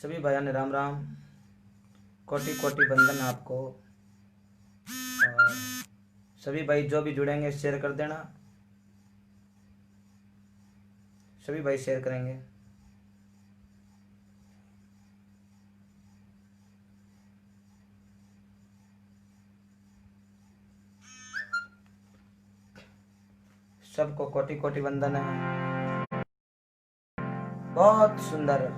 सभी भाइयों ने राम राम। कोटि कोटि बंदन आपको। और सभी भाई जो भी जुड़ेंगे शेयर कर देना। सभी भाई शेयर करेंगे। सबको कोटि कोटि वंदन है। बहुत सुंदर।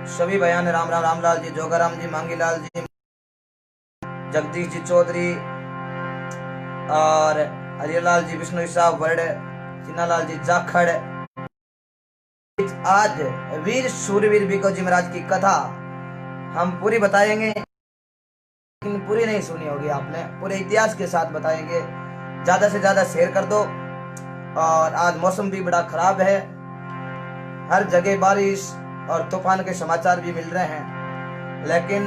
सभी भाइयों ने राम राम। रामलाल जी, जोगाराम जी, मांगीलाल जी, जगदीश जी चौधरी और हरियालाल जी, विष्णु साहब वर्ड, चिन्नालाल जी जाखड़। आज वीर सूरवीर बिको जी महाराज की कथा हम पूरी बताएंगे, लेकिन पूरी नहीं सुनी होगी आपने, पूरे इतिहास के साथ बताएंगे। ज्यादा से ज्यादा शेयर कर दो। और आज मौसम भी बड़ा खराब है, हर जगह बारिश और तूफान के समाचार भी मिल रहे हैं, लेकिन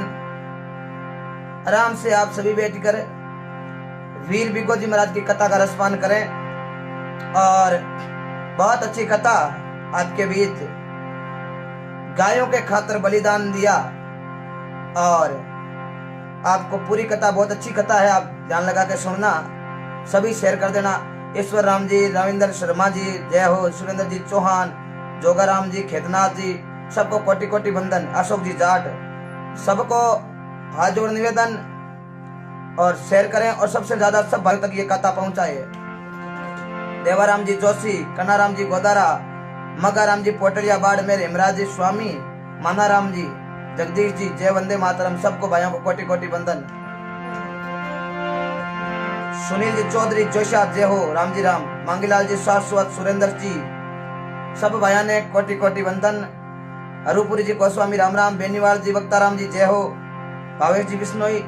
आराम से आप सभी बैठ कर वीर बिको जी महाराज की कथा का रसपान करें। और बहुत अच्छी कथा आपके बीच। गायों के खातिर बलिदान दिया। और आपको पूरी कथा बहुत अच्छी कथा है, आप ध्यान लगा के सुनना, सभी शेयर कर देना। ईश्वर राम जी, रविंद्र शर्मा जी जय हो, सुरेंद्र जी चौहान, जोगाराम जी, खेतनाथ जी, सबको कोटि कोटि वंदन। अशोक जी जाट, सबको हाथ जोड़ निवेदन और शेयर करें और सबसे ज्यादा सब भाइयों तक ये कथा पहुंचाए। देवाराम जी जोशी, कन्नाराम जी गोदारा, मगाराम जी पोटलिया बाड़मेर, हेमराज जी स्वामी, मानाराम जी, जगदीश जी जय वंदे मातरम। सबको भाइयों को कोटि कोटि वंदन। सुनील जी चौधरी जोशा जय हो, राम जी राम, मांगीलाल जी शाश्वत, सुरेंद्र जी, सब भाइयों ने कोटि कोटि वंदन। हरुपुरी जी गोस्वामी राम राम, बेनीवाल जी वक्ताराम जी जय हो, भावेश जी बिश्नोई,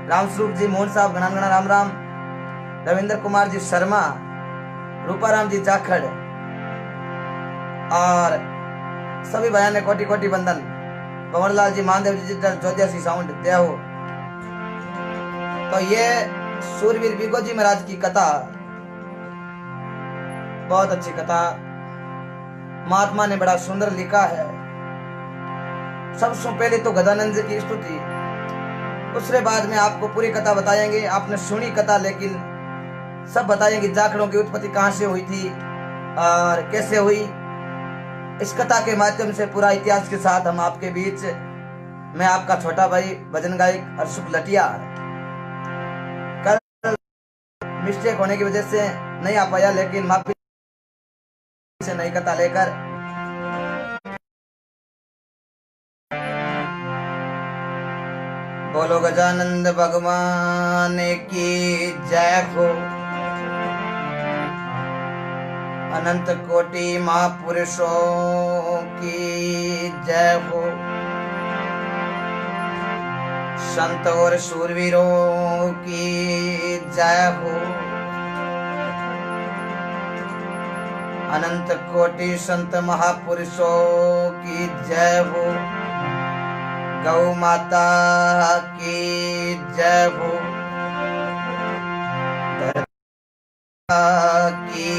रामस्वरूप जी, मोहन साहब गणा राम राम, रविंद्र कुमार जी शर्मा, रूपाराम जी जाखड़ और सभी भाइयों ने कोटि कोटि वंदन। कंवरलाल जी, महादेव जी, ज्योतिषी साउंड जय हो। तो ये सूरवीर बिको जी महाराज की कथा बहुत अच्छी कथा, महात्मा ने बड़ा सुंदर लिखा है। सबसे पहले तो गदानंद की स्तुति, दूसरे बाद में आपको पूरी कथा बताएंगे। आपने सुनी कथा, लेकिन सब बताएंगे जाखड़ों की उत्पत्ति कहां से हुई थी और कैसे हुई। इस कथा के माध्यम से पूरा इतिहास के साथ हम आपके बीच, मैं आपका छोटा भाई भजन गायक अर्शुक लटिया। कल मिस्टेक होने की वजह से नहीं आ पाया, लेकिन माफी से नई कथा लेकर बोलो गजानंद भगवान की जय हो। अनंत कोटि महापुरुषों की जय हो। संत और शूरवीरों की जय हो। अनंत कोटि संत महापुरुषों की जय हो। गौ माता की जय हो। की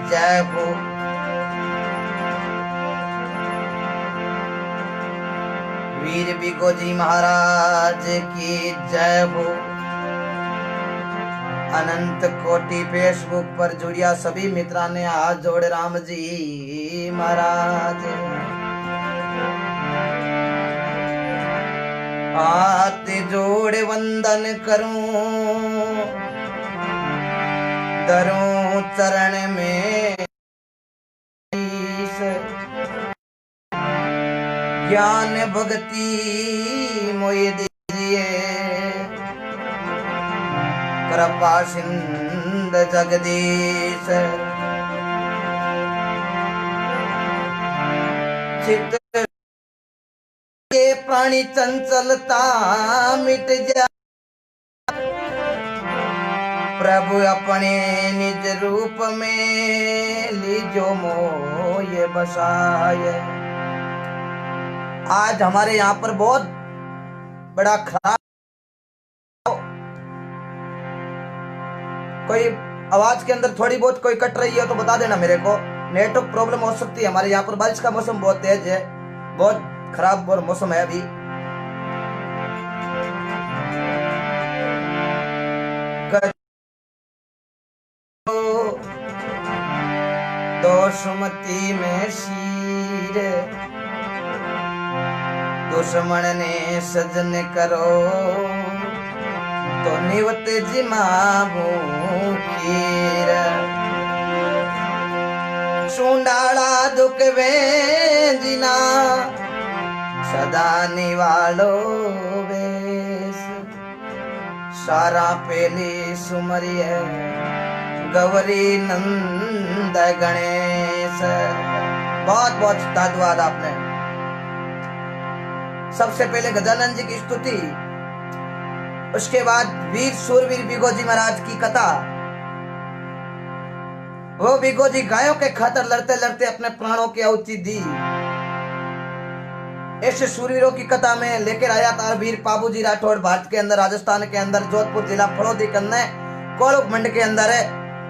जय हो। वीर बिको जी महाराज की जय हो। अनंत कोटि फेसबुक पर जुड़िया सभी मित्रा ने हाथ जोड़ राम जी महाराज। हाथ जोड़ वंदन करूं, दरूं चरण में, ज्ञान भक्ति मोय दीजिए, कृपा सिंध जगदीश। चित्त के प्राणी चंचलता मिट जा, प्रभु अपने निज रूप में लीजो मोय बसाए। आज हमारे यहाँ पर बहुत बड़ा खराब, कोई आवाज के अंदर थोड़ी बहुत कोई कट रही है तो बता देना मेरे को, नेटवर्क प्रॉब्लम हो सकती है। हमारे यहाँ पर बारिश का मौसम बहुत तेज है, बहुत खराब और मौसम है अभी। दोषमती में शीर दुश्मन ने सजन करो तो निवत जिमा भूखीर सुंडाला दुख वे जिना सदा निवालो वेश सारा पेली सुमरिय गौरी नंद गणेश। बहुत बहुत धन्यवाद आपने। सबसे पहले गजानन जी की स्तुति, उसके बाद वीर सूरवीर भिगोजी महाराज की कथा। वो भिगोजी गायों के खातर लड़ते लड़ते अपने प्राणों की आहुति दी। ऐसे सूरवीरों की कथा में लेकर आया था वीर पाबूजी राठौड़, भारत के अंदर, राजस्थान के अंदर, जोधपुर जिला, फड़ौदी कन्ने, कोलुक मंड के अंदर है।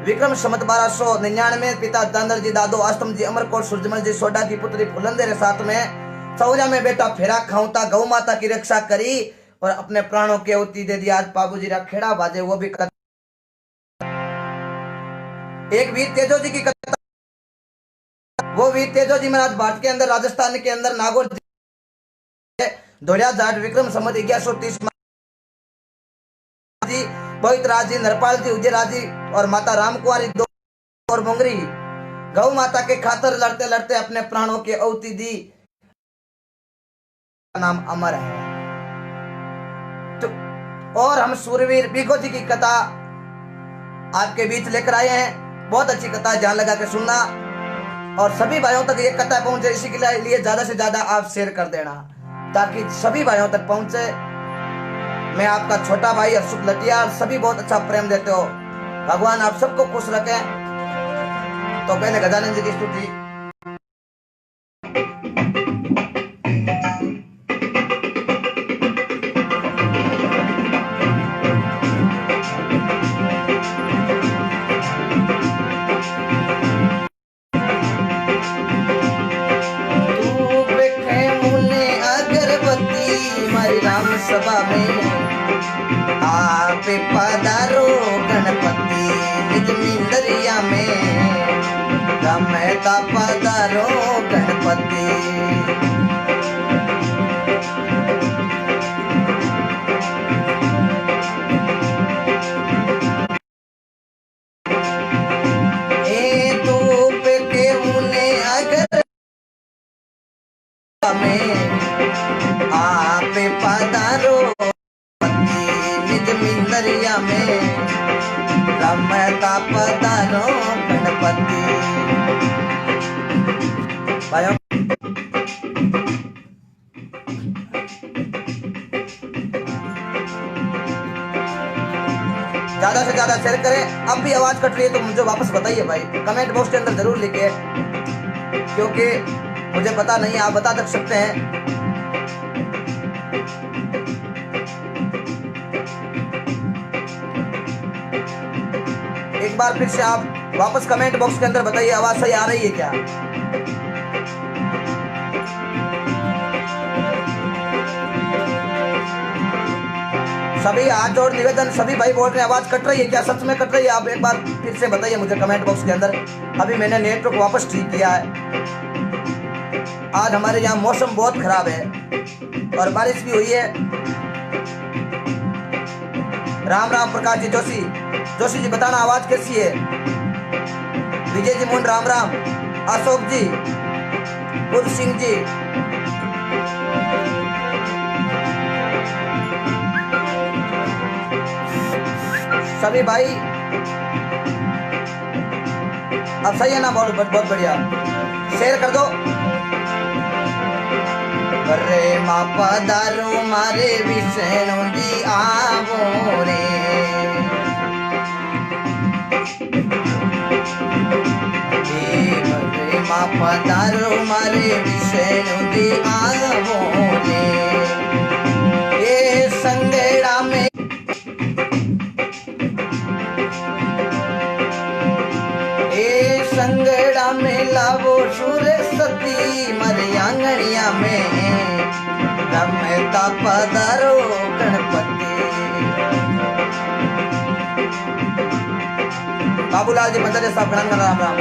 विक्रम संवत 1299 पिता दांदर जी, दादो आस्तम जी, अमरकोट सूरजमल जी, सोडा की पुत्री फुलंदे रे साथ में सौजा में बेटा फेरा खाऊता, गौ माता की रक्षा करी और अपने प्राणों की आहुति दे दी। आज पाबूजी रा खेड़ा बाजे, वो भी कथा। एक वीर तेजो जी की कथा। वो वीर तेजो जी महाराज भारत के अंदर, राजस्थान के अंदर, नागौर धोलिया जाट, विक्रम संवत 1130 जी, पवित्र राज जी, नरपाल जी, उजयराज जी और माता रामकुमारी दो और मोंगरी गौ माता के खातर लड़ते लड़ते अपने प्राणों की आहुति दी। नाम अमर है। तो और हम सूरवीर भिगोजी की कथा आपके बीच लेकर आए हैं। बहुत अच्छी कथा, ध्यान लगा के सुनना और सभी भाइयों तक ये कथा पहुंचे। इसी के लिए ज्यादा से ज्यादा आप शेयर कर देना ताकि सभी भाइयों तक पहुंचे। मैं आपका छोटा भाई अशोक लटिया, सभी बहुत अच्छा प्रेम देते हो। भगवान आप सबको खुश रखें। तो पहले गजानन जी की स्तुति। राम सभा में आप पधारो गणपति निज मिंदरिया में, रमता पधारो गणपति। ए धूप के मुने अगर में आप पधारो निज मिंदरिया में, रमता पधारो गणपति। ज्यादा से ज्यादा शेयर करें। अब भी आवाज कट रही है तो मुझे वापस बताइए भाई, कमेंट बॉक्स के अंदर जरूर लिखिए, क्योंकि मुझे पता नहीं, आप बता सकते हैं। एक बार फिर से आप वापस कमेंट बॉक्स के अंदर बताइए आवाज सही आ रही है क्या। सभी हाथ जोड़ निवेदन, सभी भाई बोल रहे हैं आवाज कट रही है क्या, सच में कट रही है? आप एक बार फिर से बताइए मुझे कमेंट बॉक्स के अंदर। अभी मैंने नेटवर्क वापस ठीक किया है। आज हमारे यहाँ मौसम बहुत खराब है और बारिश भी हुई है। राम राम प्रकाश जी जोशी जी बताना आवाज कैसी है। विजय जी मुंड राम राम। अशोक जी, बुध सिंह जी, सभी भाई अब सही है ना? बहुत बढ़िया, शेयर कर दो। रे माँ पधारो मारे विष्णु जी आवो रे, रे माँ पधारो मारे विष्णु जी आवो रे। ये संदेड़ा में बाबूलाल जी मंदिर साहब गणन राम राम।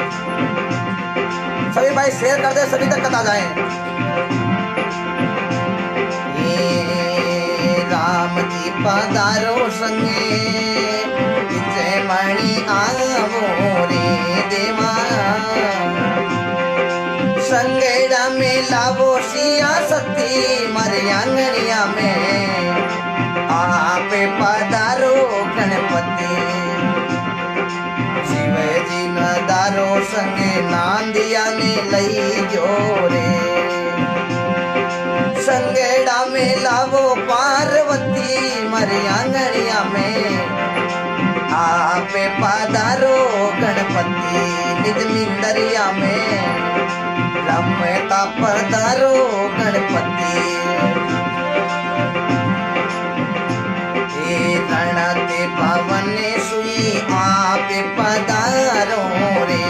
सभी भाई शेयर कर दे, सभी तक कथा जाए। राम जी पधारो संगे जय मणि आवो रे देवा, संगेड़ा में लावो सिया सती मारे आंगनिया में, आप पधारो गणपति। शिव जी नदारो संगे नांदिया ने लई जोरे, संगेड़ा में लावो पार्वती मारे आंगनिया में, आप पधारो गणपति। निज मिंदरिया में रमता पधारो गणपति। रणते पवन सुई आप पधारो रे,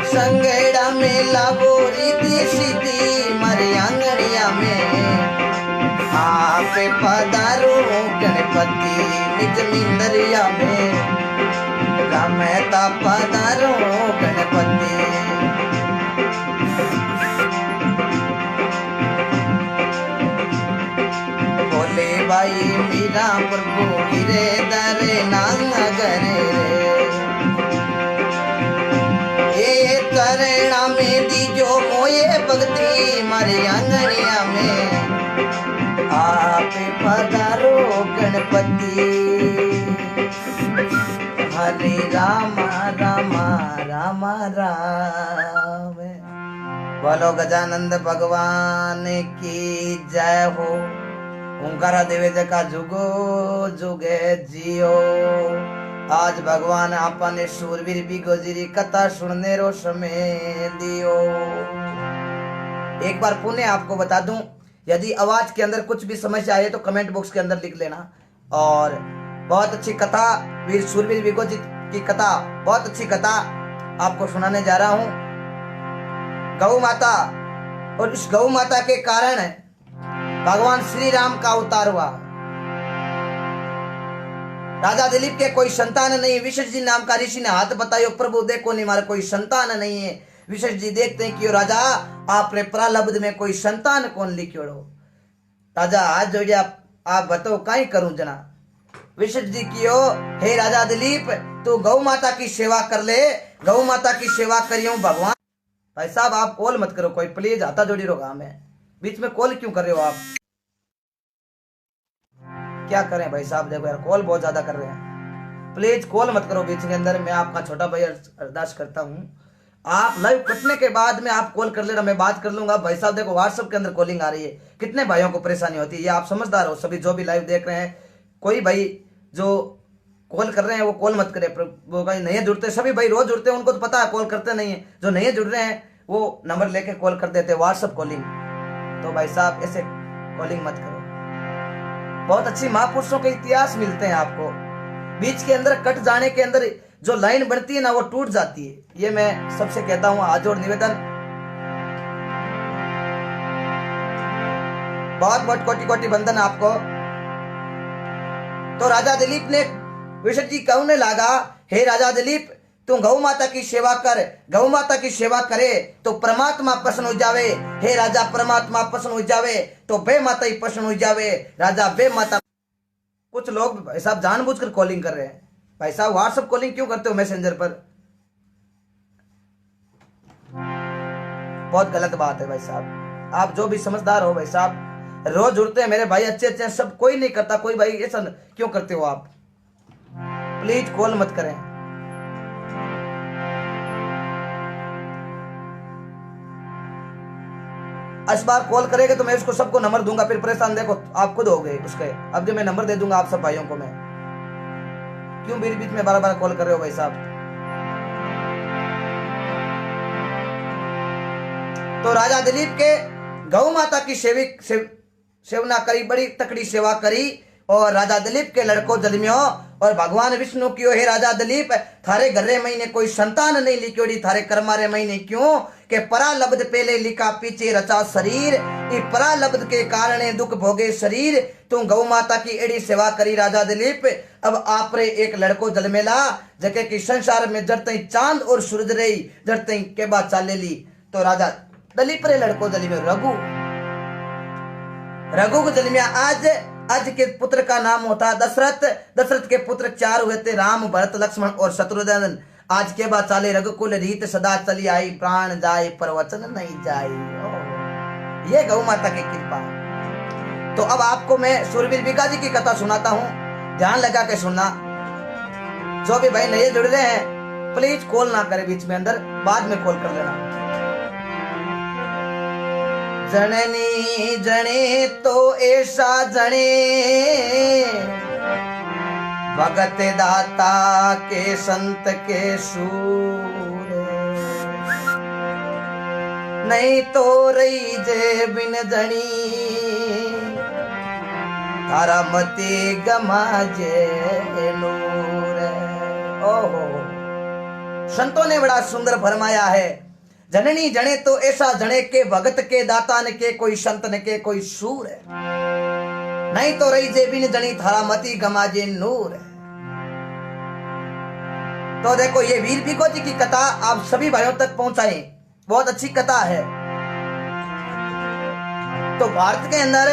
संगेड़ा में लावो रिद्धि सिद्धि मारे आंगनिया में, आप पधारो गणपति। निज मिंदरिया में रमता पधारो गणपति। बोले भाई मीरा प्रभु गिरे दरे नागरे रे, ये करेणा में दीजो मोये भक्ति मारे आंगनिया में, आप पधारो गणपति। हरे राम राम राम राम। बोलो गजानंद भगवान की जय हो। ओंकारा देवे का जुगो जुगे जियो। आज भगवान आपने शूरवीर बिगोजीरी कथा सुनने रो समय दियो। एक बार पुनः आपको बता दूं, यदि आवाज के अंदर कुछ भी समस्या आए तो कमेंट बॉक्स के अंदर लिख लेना। और बहुत अच्छी कथा, वीर शूरवीर बिगोजी की कथा, बहुत अच्छी कथा आपको सुनाने जा रहा हूं। गौ माता, और इस गौ माता के कारण भगवान श्री राम का अवतार हुआ। राजा दिलीप के कोई संतान नहीं। विशेष जी नाम का ऋषि ने हाथ बतायो, प्रभु देखो नहीं मारे कोई संतान नहीं है। विशेष जी देखते हैं कि राजा आपने प्रारब्ध में कोई संतान कौन लिखियोड़ो। राजा हाथ जोड़िया, आप बताओ काई करूं जना। विशेष जी कियो, हे राजा दिलीप तू गौ माता की सेवा कर ले, गौ माता की सेवा करियो भगवान। भाई साहब आप कॉल मत करो कोई, प्लीज हाथा जोड़ी रो काम है, बीच में कॉल क्यों कर रहे हो आप। क्या करें भाई साहब, देखो यार कॉल बहुत ज्यादा कर रहे हैं, प्लीज कॉल मत करो बीच के अंदर। मैं आपका छोटा भाई अरदास करता हूँ, आप लाइव कटने के बाद में आप कॉल कर लेना, मैं बात कर लूंगा। भाई साहब देखो व्हाट्सएप के अंदर कॉलिंग आ रही है, कितने भाइयों को परेशानी होती है, ये आप समझदार हो सभी जो भी लाइव देख रहे हैं। कोई भाई जो कॉल कर रहे हैं वो कॉल मत करे, वो भाई नहीं जुड़ते, सभी भाई रोज जुड़ते हैं, उनको तो पता है कॉल करते नहीं है। जो नहीं जुड़ रहे हैं वो नंबर लेके कॉल कर देते हैं, व्हाट्सएप कॉलिंग। तो भाई साहब ऐसे कॉलिंग मत करो। बहुत अच्छी महापुरुषों के इतिहास मिलते हैं आपको, बीच के अंदर कट जाने के अंदर जो लाइन बनती है ना वो टूट जाती है। ये मैं सबसे कहता हूं, हाथ जोड़ निवेदन। बहुत बहुत कोटि कोटि बंधन आपको। तो राजा दिलीप ने विशेष जी कहने लगा, हे राजा दिलीप तू गौ माता की सेवा कर, गौ माता की सेवा करे तो परमात्मा प्रसन्न हो जावे। हे राजा परमात्मा प्रसन्न हो जावे तो बे माता ही प्रसन्न हो जावे। राजा बे माता। कुछ लोग भाई साहब जानबूझकर कॉलिंग कर रहे हैं। भाई साहब व्हाट्सएप कॉलिंग क्यों करते हो मैसेंजर पर, बहुत गलत बात है भाई साहब। आप जो भी समझदार हो भाई साहब, रोज जुड़ते हैं मेरे भाई अच्छे अच्छे, सब कोई नहीं करता। कोई भाई ऐसा क्यों करते हो आप, प्लीज कॉल मत करें। इस बार कॉल करेंगे तो मैं उसको सबको नंबर दूंगा, फिर परेशान देखो आप खुद हो गए उसके। अब जो मैं नंबर दे दूंगा आप सब भाइयों को, मैं क्यों मेरे बीच में बार बार कॉल कर रहे हो भाई साहब। तो राजा दिलीप के गौ माता की सेवना करी, बड़ी तकड़ी सेवा करी। और राजा दिलीप के लड़कों जन्मियो और भगवान विष्णु क्यों हे राजा दिलीप थारे घरे महीने कोई संतान नहीं लिखोड़ी थारे कर्मारे महीने क्यों के परा लब्ध पहले लिखा पीछे रचा शरीर ई परा लब्ध के कारणे दुख भोगे शरीर तू गौ माता की एड़ी सेवा करी राजा दिलीप अब आप रे एक लड़को जलमेला जके की संसार में जड़ते चांद और सूरज रही जड़ते के बाद चाले ली। तो राजा दिलीप रे लड़को जली में रघु को जन्मिया आज के पुत्र का नाम होता दशरथ। दशरथ के पुत्र 4 हुए थे राम भरत लक्ष्मण और शत्रुघ्न। आज के बाद चाले रघुकुल रीत सदा चली आई प्राण जाए पर वचन नहीं जाए। ये गौ माता की कृपा। तो अब आपको मैं सूरवीर बिका जी की कथा सुनाता हूँ, ध्यान लगा के सुनना। जो भी भाई नए जुड़ रहे हैं प्लीज कॉल ना करें बीच में, अंदर बाद में कॉल कर लेना। जननी जने तो ऐसा जने भगत दाता के संत के सूर नहीं तो रही जे बिन जनी तारा मती गमा जे नूर। ओहो, संतों ने बड़ा सुंदर फरमाया है, जननी जने तो ऐसा जने के भगत के दाता ने के कोई संत ने के कोई सूर है नहीं तो रही जे बिन जनी थारा मती गमाजे नूर है। तो देखो ये वीर बिको जी की कथा आप सभी भाइयों तक पहुंचाएं, बहुत अच्छी कथा है। तो भारत के अंदर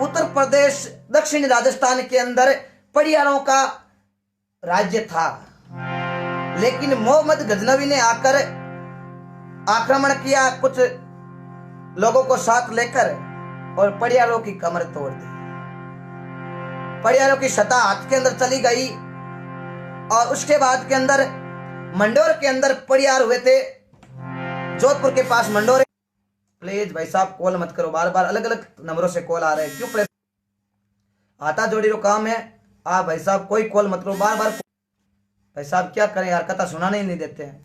उत्तर प्रदेश दक्षिण राजस्थान के अंदर पड़ियारों का राज्य था, लेकिन मोहम्मद गजनवी ने आकर आक्रमण किया कुछ लोगों को साथ लेकर और पड़ियालों की कमर तोड़ दी। पड़ियालों की सत्ता हाथ के अंदर चली गई और उसके बाद के अंदर मंडोर के अंदर पड़ियार हुए थे, जोधपुर के पास मंडोर। प्लीज भाई साहब कॉल मत करो, बार बार अलग अलग नंबरों से कॉल आ रहे हैं, क्यों? आता जोड़ी रो काम है। आप भाई साहब कोई कॉल मत करो, बार बार। भाई साहब क्या करें यार, कथा सुनाने ही नहीं देते हैं।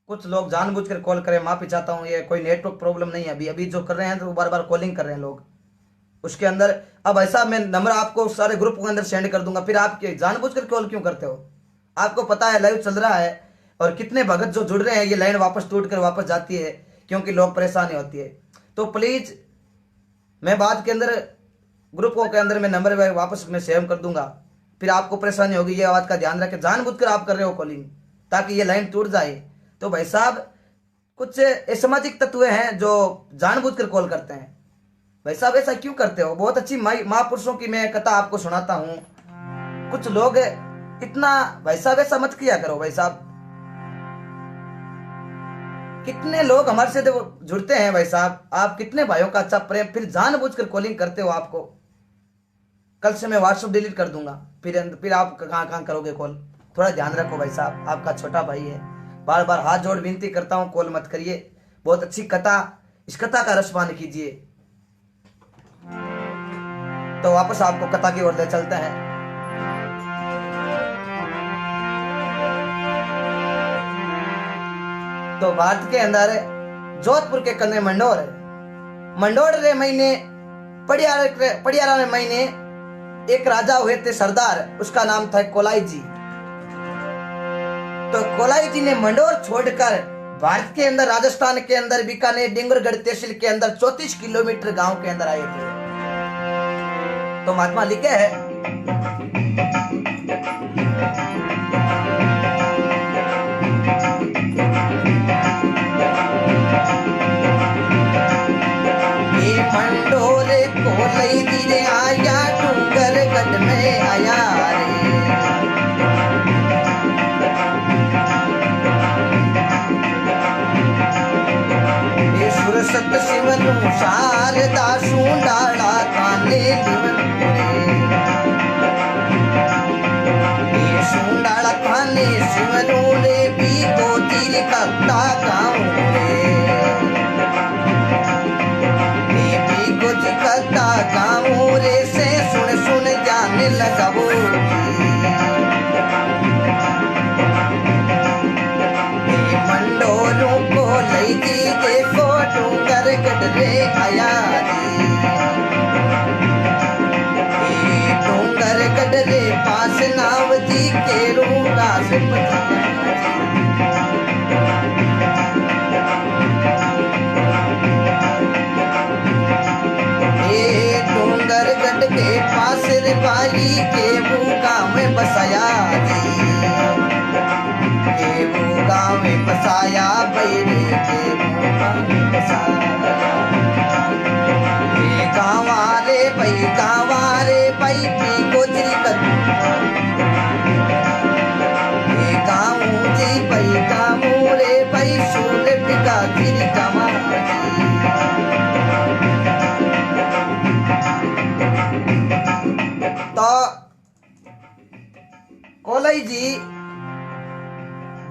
कुछ लोग जानबूझकर कॉल करें, माफी चाहता हूँ, ये कोई नेटवर्क प्रॉब्लम नहीं है। अभी जो कर रहे हैं तो बार बार कॉलिंग कर रहे हैं लोग उसके अंदर। अब ऐसा मैं नंबर आपको सारे ग्रुप के अंदर सेंड कर दूंगा, फिर आप जानबूझकर कॉल क्यों करते हो? आपको पता है लाइव चल रहा है और कितने भगत जो जुड़ रहे हैं, ये लाइन वापस टूट कर वापस जाती है क्योंकि लोग परेशानी होती है। तो प्लीज मैं बाद के अंदर ग्रुपों के अंदर मैं नंबर वापस मैं सेव कर दूंगा, फिर आपको परेशानी होगी। ये बात का ध्यान रखें, जानबूझकर आप कर रहे हो कॉलिंग ताकि ये लाइन टूट जाए। तो भाई साहब कुछ असामाजिक तत्व हैं जो जानबूझकर कॉल करते हैं। भाई साहब ऐसा क्यों करते हो? बहुत अच्छी महापुरुषों की मैं कथा आपको सुनाता हूं। कुछ लोग इतना, भाई साहब ऐसा मत किया करो। भाई साहब कितने लोग हमारे से जुड़ते हैं, भाई साहब आप कितने भाइयों का अच्छा प्रेम, फिर जानबूझकर कॉलिंग करते हो। आपको कल से मैं व्हाट्सएप डिलीट कर दूंगा, फिर आप कहां करोगे कॉल? थोड़ा ध्यान रखो भाई साहब, आपका छोटा भाई है, बार बार हाथ जोड़ विनती करता हूं कॉल मत करिए। बहुत अच्छी कथा, इस कथा का रसपान कीजिए। तो वापस आपको कथा की ओर ले चलते हैं। तो भारत के अंदर जोधपुर के कन्ने मंडोर रे महीने पड़ियारा रे महीने एक राजा हुए थे सरदार, उसका नाम था कोलाई जी। तो कोलाई जी ने मंडोर छोड़कर भारत के अंदर राजस्थान के अंदर बीकानेर डिंगरगढ़ तहसील के अंदर 34 किलोमीटर गांव के अंदर आए थे। तो महात्मा लिखे है, ये मंडोरे कोलाई जी ने आया डूंगरगढ़ में आया रे। सुरसत शिवनु शारदा सुंडाला काने सुंडाला काने शिवनु रे भी दो तीर कत्ता गाँव रे भी कुछ कत्ता गाँव रे से सुन जाने लगा वो मंडोरों को लई दी देखो डूंगरगढ़ रे आया रे। कोलई जी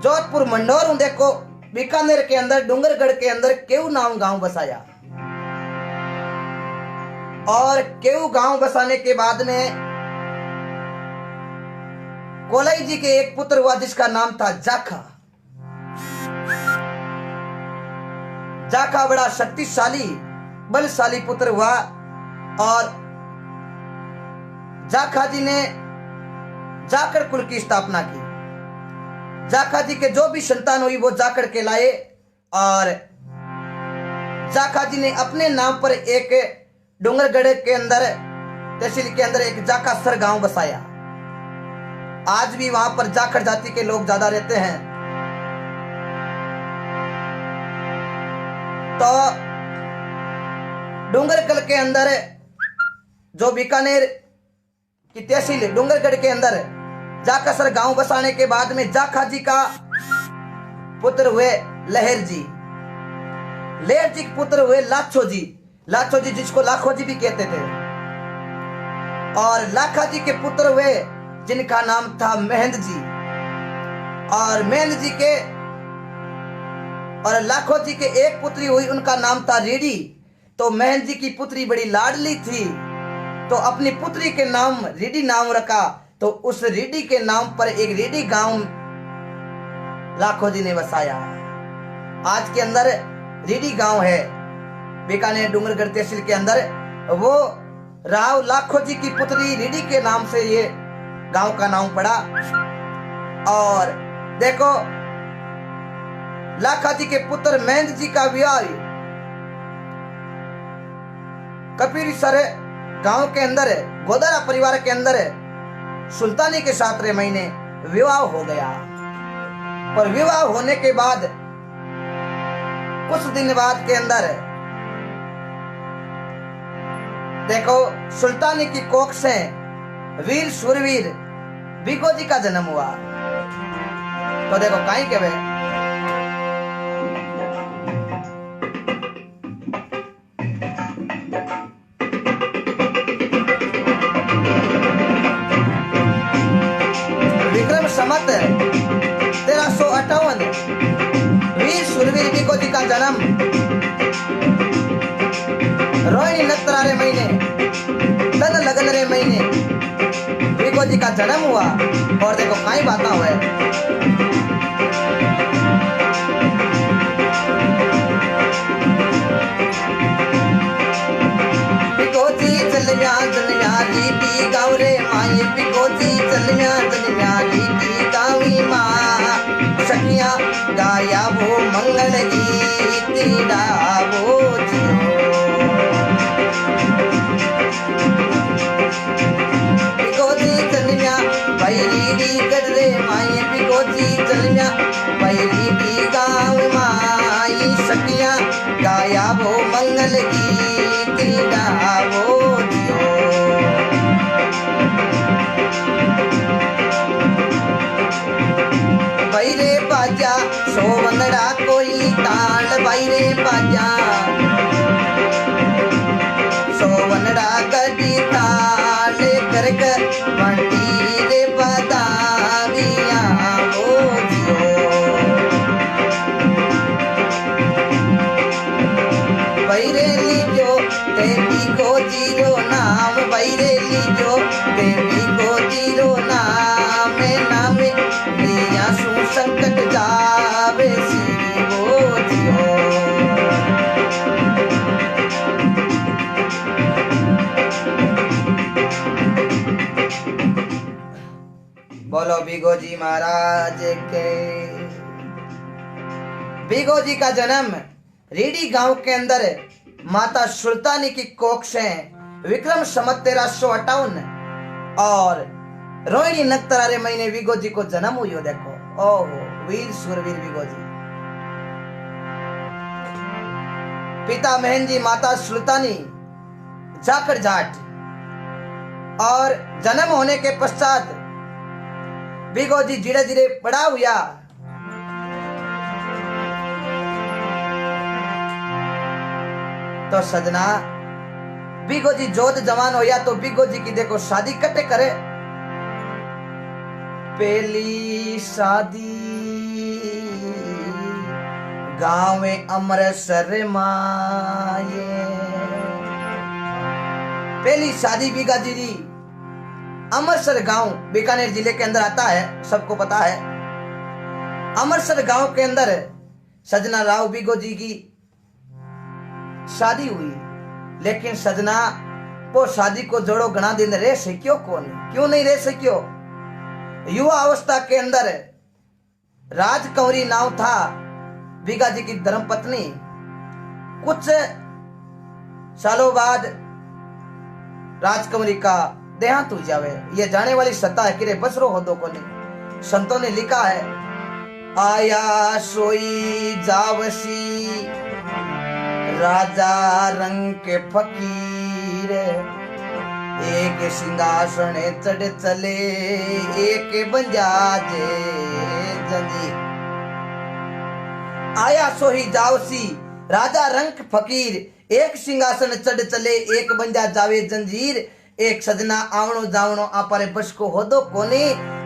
जोधपुर मंडोर देखो बीकानेर के अंदर डूंगरगढ़ के अंदर केऊ नाम गांव बसाया। और केऊ गांव बसाने के बाद में कोलई जी के एक पुत्र हुआ जिसका नाम था जाखा। जाखा बड़ा शक्तिशाली बलशाली पुत्र हुआ और जाखा जी ने जाखड़ कुल की स्थापना की। जाखा जी के जो भी संतान हुई वो जाखड़ के लाए और जाखा जी ने अपने नाम पर एक डूंगरगढ़ के अंदर तहसील के अंदर एक जाखासर गांव बसाया। आज भी वहां पर जाखड़ जाति के लोग ज्यादा रहते हैं। तो डूंगरगढ़ के अंदर जो बीकानेर की तहसील डूंगरगढ़ के अंदर जाखासर गांव बसाने के बाद में जाखा जी का पुत्र हुए लहर जी। लहर जी के पुत्र हुए लाछो जी। लाछो जी जिसको लाखो जी भी कहते थे। और लाखा जी के पुत्र हुए जिनका नाम था महंद जी। और महंद जी के और लाखो जी के एक पुत्री हुई उनका नाम था रीडी। तो महंद जी की पुत्री बड़ी लाडली थी तो अपनी पुत्री के नाम रीडी नाम रखा। तो उस रीडी के नाम पर एक रीडी गांव लाखो जी ने बसाया। आज के अंदर रीडी गांव है बीकानेर डूंगरगढ़ तहसील के अंदर। वो राव लाखो जी की पुत्री रीडी के नाम से ये गांव का नाम पड़ा। और देखो लाखा जी के पुत्र महंद जी का विवाह कपीरसर गांव के अंदर गोदारा परिवार के अंदर सुल्तानी के 7 महीने विवाह हो गया। और विवाह होने के बाद कुछ दिन बाद के अंदर देखो सुल्तानी की कोख से वीर सुरवीर बीगो जी का जन्म हुआ। तो देखो काई के वे विक्रम संवत 1358 वीर सुरवीर बीगो जी का जन्म रोहिणी नक्षत्र रे महीने तन लगन रे महीने बीगो जी का जन्म हुआ। और देखो काई बाता हुए बीगो जी चलिया रीति गाँव रे माई। बीगो जी चलिया रीति गाँवी माँ। सखिया गाया वो मंगल गीत गावो जियो। बैरी गडरे माई बीगो जी चलिया बैरी गाँव माई। सखिया गाया वो मंगल गीत गावो जियो। बैरे बाजा सोवंदड़ा कोई ताल। बैरे बाजा सोवंदड़ा गडी ताल करक बंटी रे बदाविया हो जियो। बैरे लीजो तेरी को जीरो नाम। बैरे लीजो तेरी को जीरो नाम। नामे लिया सु संकट जावे श्री हो जियो। बोलो बीगो जी महाराज के। बीगो जी का जन्म रीडी गांव के अंदर माता सुल्तानी की कोख से विक्रम संवत 1358 और रोहिणी नक्षत्र रे महीने बीगो जी को जन्म हुई हो। देखो ओहो वीर सुरवीर बीगो जी। पिता महंद जी माता सुल्तानी जाखड़ जाट। और जन्म होने के पश्चात बीगो जी धीरे धीरे बड़ा हुआ। तो सजना बीगो जी जोत जवान होया तो बीगो जी की देखो शादी कटे करे। पहली शादी गाँव अमृतसर माये। पहली शादी बीगाजी जी अमृतसर गांव बीकानेर जिले के अंदर आता है, सबको पता है। अमृतसर गांव के अंदर सजना राव बीगो जी की शादी हुई, लेकिन सजना वो शादी को जोड़ो घना दिन रह सक्यो कौन, क्यों नहीं रह सक्यो। युवा अवस्था के अंदर राजकंवरी नाव था बीगा जी की धर्मपत्नी। कुछ सालों बाद राजकंवरी का देहांत हो जावे, ये जाने वाली सत्ता है कि बसरो हो दो को नहीं। संतों ने लिखा है, आया सोई जावसी राजा रंग के फकीर, एक सिंहासन चढ़ चले एक बंजाजे जंजीर। आया सोही जावसी राजा रंग फकीर, एक सिंहासन चढ़ चले एक बंजा जावे जंजीर। एक सजना आवणो जावणो आपारे बस को हो दो कोने,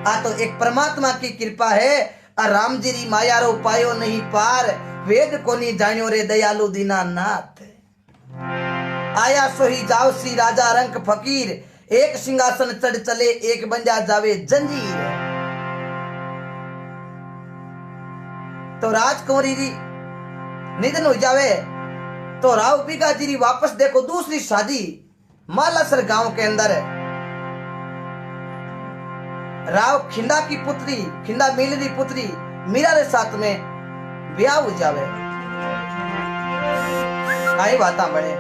आ तो एक परमात्मा की कृपा है। आ राम जी री माया रो पायो नहीं पार, वेद कोनी जान्यो रे दयालु दीनानाथ। आया सोही जावसी राजा रंग फकीर, एक सिंहासन चढ़ चले एक बंजा जावे जंजीर। तो राजकुंवरी जी निधन हो जावे तो राव बीगा जी वापस देखो दूसरी शादी मालासर गांव के अंदर राव खिंडा की पुत्री, खिंडा मील की पुत्री मीरा के साथ में ब्याह हो जावे। आई बात बने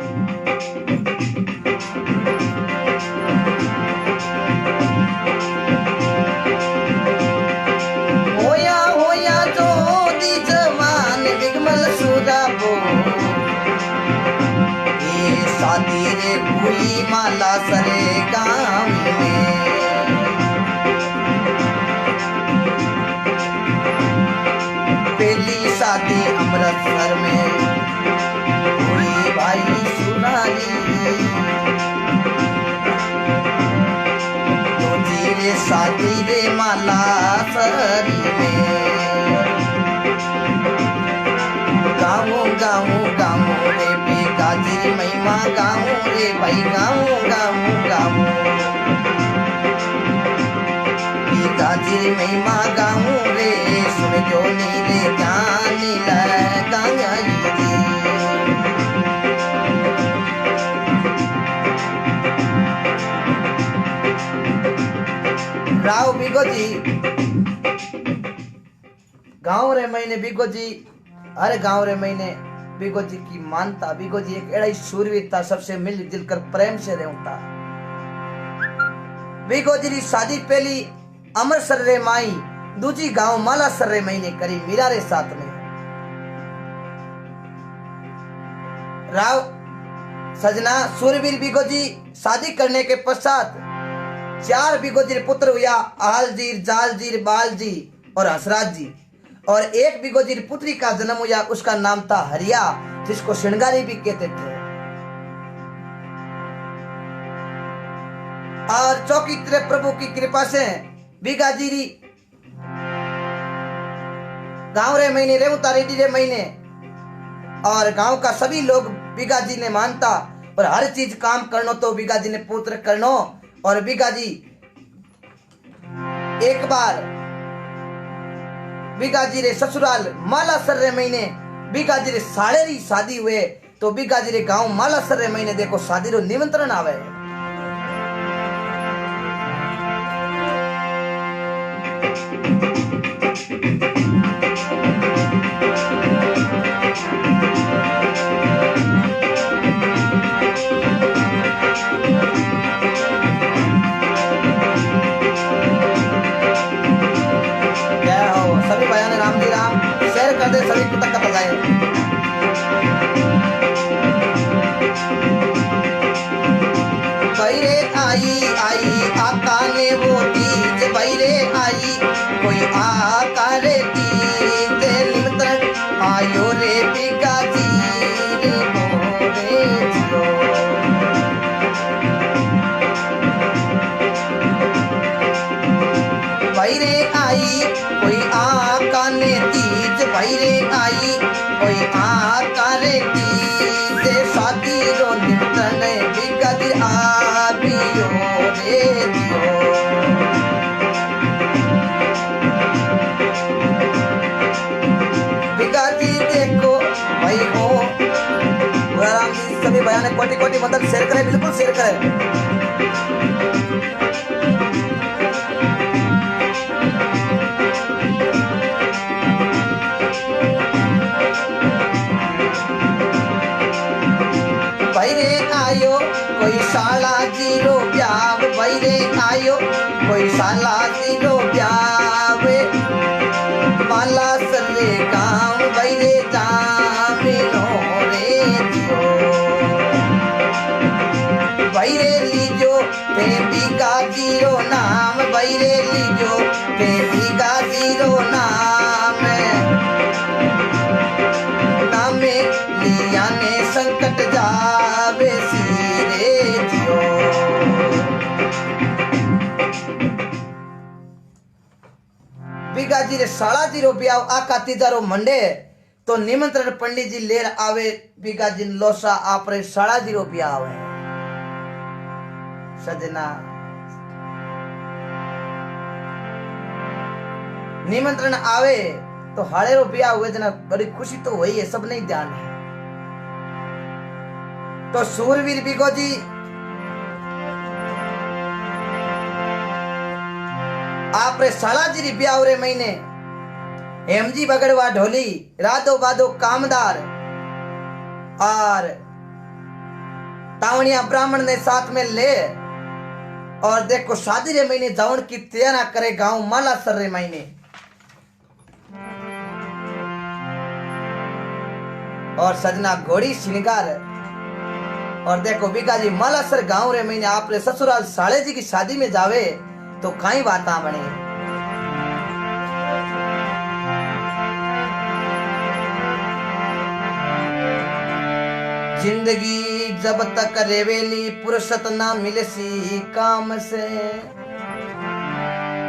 होया होया जो दी जवान बिगमल सुराबो, ये शादी रे हुई मालासर गांव में। पहली शादी अमृतसर में हुई भाई सुनाली, तो जीरे शादी रे मालासरी में। गाँव गाँव गाँव रे बीगा जी महिमा गाँव रे भाई गाँव गाँव गाँव, बीगा जी महिमा गाँव रे सुन जो नीले जानी लगाई जी। राव बीगो जी गाँव रे महीने बीगो जी हर गाँव रे महीने बीगो जी की मानता। बीगो जी एक एड़ा शूरवीर था, सबसे मिल जुल कर प्रेम से रहता। बीगो जी की शादी पहली अमृतसर रे माई, दूजी गांव मालासर रे महीने करी मीरा रे साथ में। राव सजना सूरवीर बीगो जी शादी करने के पश्चात 4 बीगो जी पुत्र हुआ, आहलजीर, जालजीर, बालजी और हसराज जी। और 1 बीगो जी पुत्री का जन्म हुआ, उसका नाम था हरिया, जिसको श्रृंगारी भी कहते थे। और चौकी तरह प्रभु की कृपा से बीगाजीरी गांव रे महीने रेवता रेडी रे महीने, और गांव का सभी लोग बीगाजी ने मानता। और हर चीज काम करनो तो बीगाजी ने पुत्र करनो। और बीगाजी एक बार बीगाजी रे ससुराल मालासर रे महीने बीगाजी रे साड़े री शादी हुए, तो बीगाजी रे गांव मालासर रे महीने देखो शादी रो निमंत्रण आवे। सभी बयान राम जी राम शेयर कर दे, सभी को तक बजाए। आई कोई आका ने तीज भाई रे आई कोई आका रे तीज शादी रो निमंत्रण बिगड़ आबियो रे दियो। बिगाजी देखो भाई हो राम जी सभी बयान कोटि कोटि मतलब शेयर करें, बिल्कुल शेयर करें। भाई रे आयो कोई साला जीरो ब्याव भाई रे आयो कोई साला जीरो ब्याव माला सले गाँव भाई रे जामिनो रे दियो। भाई रे लीजो ते बिगा जीरो नाम भाई रे लीजो ते बिगा जीरो नाम नामे लिया ने संकट जावे सीरे जियो। बिगा जी रे साला जी रो ब्याव आका तीजारो मंडे तो निमंत्रण पंडित जी लेर आवे बिगा जी लोसा आप रे साला जी रो ब्याव है सजना। निमंत्रण आवे तो हाड़े रो ब्याह हुए जना बड़ी खुशी तो वही है, सब नहीं ध्यान है। तो सूरवीर बिगो जी आप रे साला जी री ब्याह रे महीने हेमजी बगड़वा ढोली राधो बाधो कामदार और तावणिया ब्राह्मण ने साथ में ले और देखो शादी रे महीने जावन की तैयारी करे गांव मालासर रे महीने। और सजना घोड़ी श्रृंगार और देखो बिकाजी मालासर गांव रे महीने आप रे ससुराल साले जी की शादी में जावे तो कई बाता बने। जिंदगी जब तक रेवेली फुर्सत ना मिलसी काम से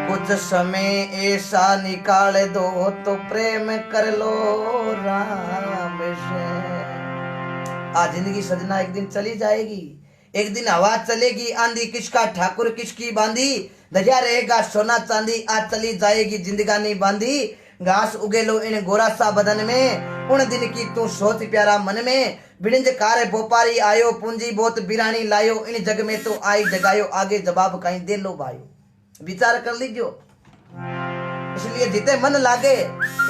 कुछ समय ऐसा निकाल दो तो प्रेम कर लो राम से। आज जिंदगी सजना एक दिन चली जाएगी, एक दिन हवा चलेगी आंधी किसका ठाकुर किसकी बांधी दरिया रहेगा सोना चांदी आज चली जाएगी जिंदगानी बांधी। घास उगेलो इन गोरा सा बदन में उन दिन की तू सोच प्यारा मन में बिड़ंज कार बोपारी आयो पूंजी बहुत बिरानी लायो इन जग में तो आई जगायो आगे जवाब कहीं दे लो भाइयों। विचार कर लीजिए। इसलिए जिते मन लागे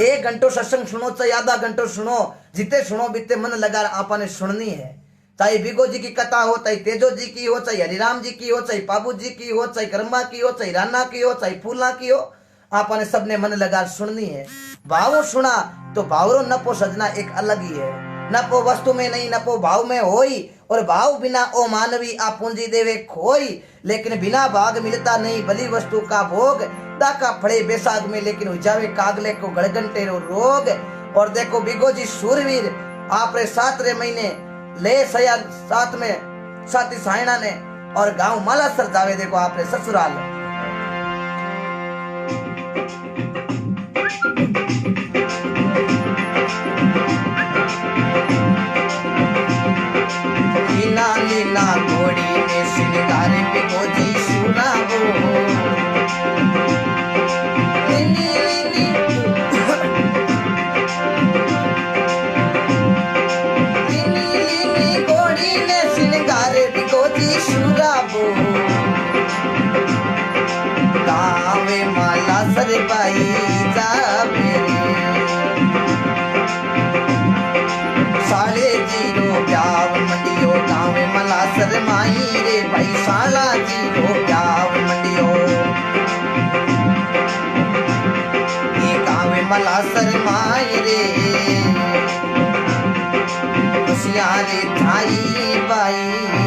1 घंटो सत्संग सुनो चाहे आधा घंटो सुनो, जिते सुनो बीते मन लगा आपने सुननी है। चाहे बिगो जी की कथा हो, चाहे तेजो जी की हो, चाहे हरिराम जी की हो, चाहे बाबू जी की हो, चाहे कर्मा की हो, चाहे राना की हो, चाहे फूलना की हो, आपने सबने मन लगा सुननी है। भावो सुना तो भावरो नपो सजना एक अलग ही है। नपो वस्तु में नहीं नपो भाव में होई और भाव बिना ओ मानवी आप पूंजी देवे खोई। लेकिन बिना भाग मिलता नहीं बली वस्तु का भोग दाका फड़े बेसाग में लेकिन उजावे कागले को गड़गंटे रो रोग। और देखो बिगो जी सूरवीर आप रे 7 रे महीने ले सया साथ में साथी साइना ने और गांव मालासर जावे देखो आप रे ससुराल। नीना नीना घोड़ी ने श्रृंगार बिगो जी सुनावो घोड़ी ने श्रृंगार बिगो जी सुनावो गावे मालासर बाई जावे साले जीरो ब्याव मंडियो गाँव मालासर माई रे भाई साला जीरो ब्याव मंडियो ये गाँव मालासर माई रे खुशियाँ रे थाई बाई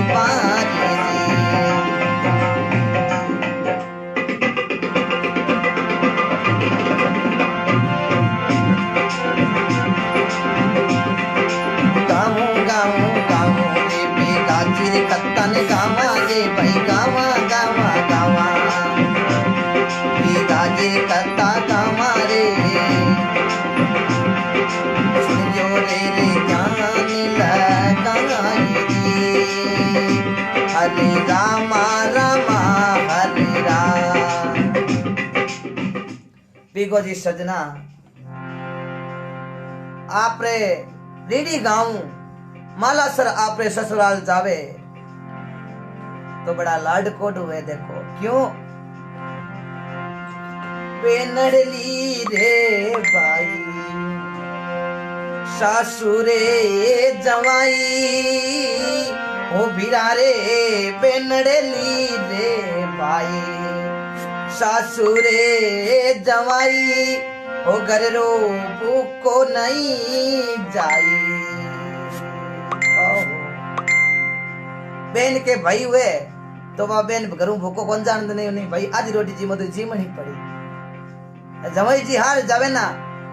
बारी कत्तन गावा गे भाई गावा गावा गावा गाजे कत्ता हरे राम राम हरे राम। बीगो जी सजना आपरे रीडी गाँव मालासर आपरे ससुराल जावे तो बड़ा लाडकोट हुए देखो क्यों। बेनड़ली रे बाई सासुरे जवाई हो भिरारे बेनड़ली रे बाई सासुरे जवाई हो घर रो भूको नहीं जाई। बेन के भाई हुए तो वह बेन घरों भूको कौन जानते नहीं भाई आधी रोटी जी मत जी मनी पड़ी। जवाई जी हार जावे ना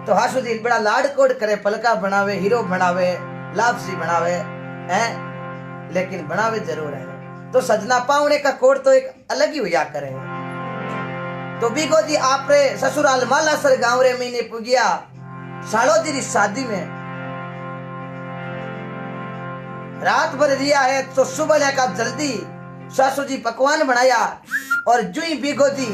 तो हासू जी बड़ा लाडकोड करे पलका बनावे हीरो बनावे लापसी बनावे हैं लेकिन बनावे जरूर है। तो सजना पावने का कोड तो एक अलग ही हुआ करे। तो बीगो जी आपरे ससुराल मालासर गांव रे महीने पुगिया सालो जी शादी में रात भर रिया है तो सुबह का जल्दी सासू जी पकवान बनाया और जुई बीगो जी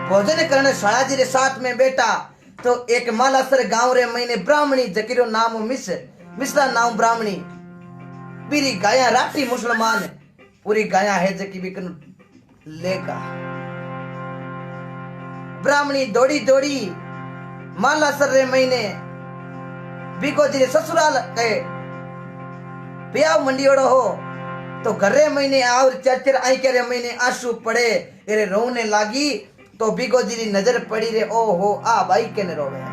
भोजन करने शाला जी रे साथ में बैठा तो एक मालासर गांव रे महीने ब्राह्मणी जकीरो नाम मिश्रा नाम ब्राह्मणी बीरी गाया राठी मुसलमान पूरी गाया है जकी बिकन लेका ब्राह्मणी दौड़ी दौड़ी मालासर रे महीने बीगो जी रे ससुराल के ब्याह मंडियोड़ो हो तो घरे महीने और चर्चर आई के महीने आंसू पड़े एरे रोने लागी तो बीगो जी री नजर पड़ी रे ओ हो आ भाई के ने रोवे।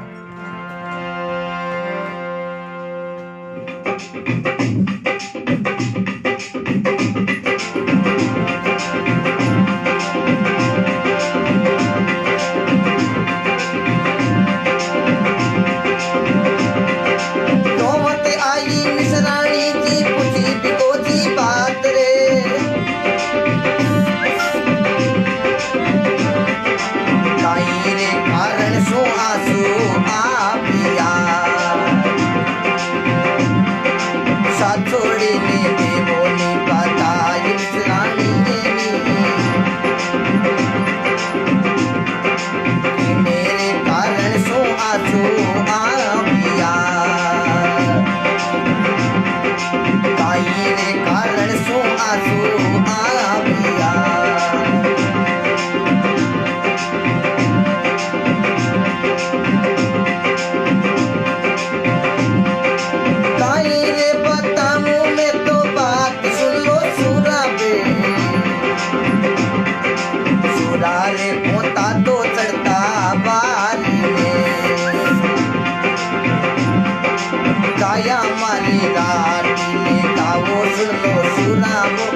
गाया मारी राटी गावो सुनो सुनावो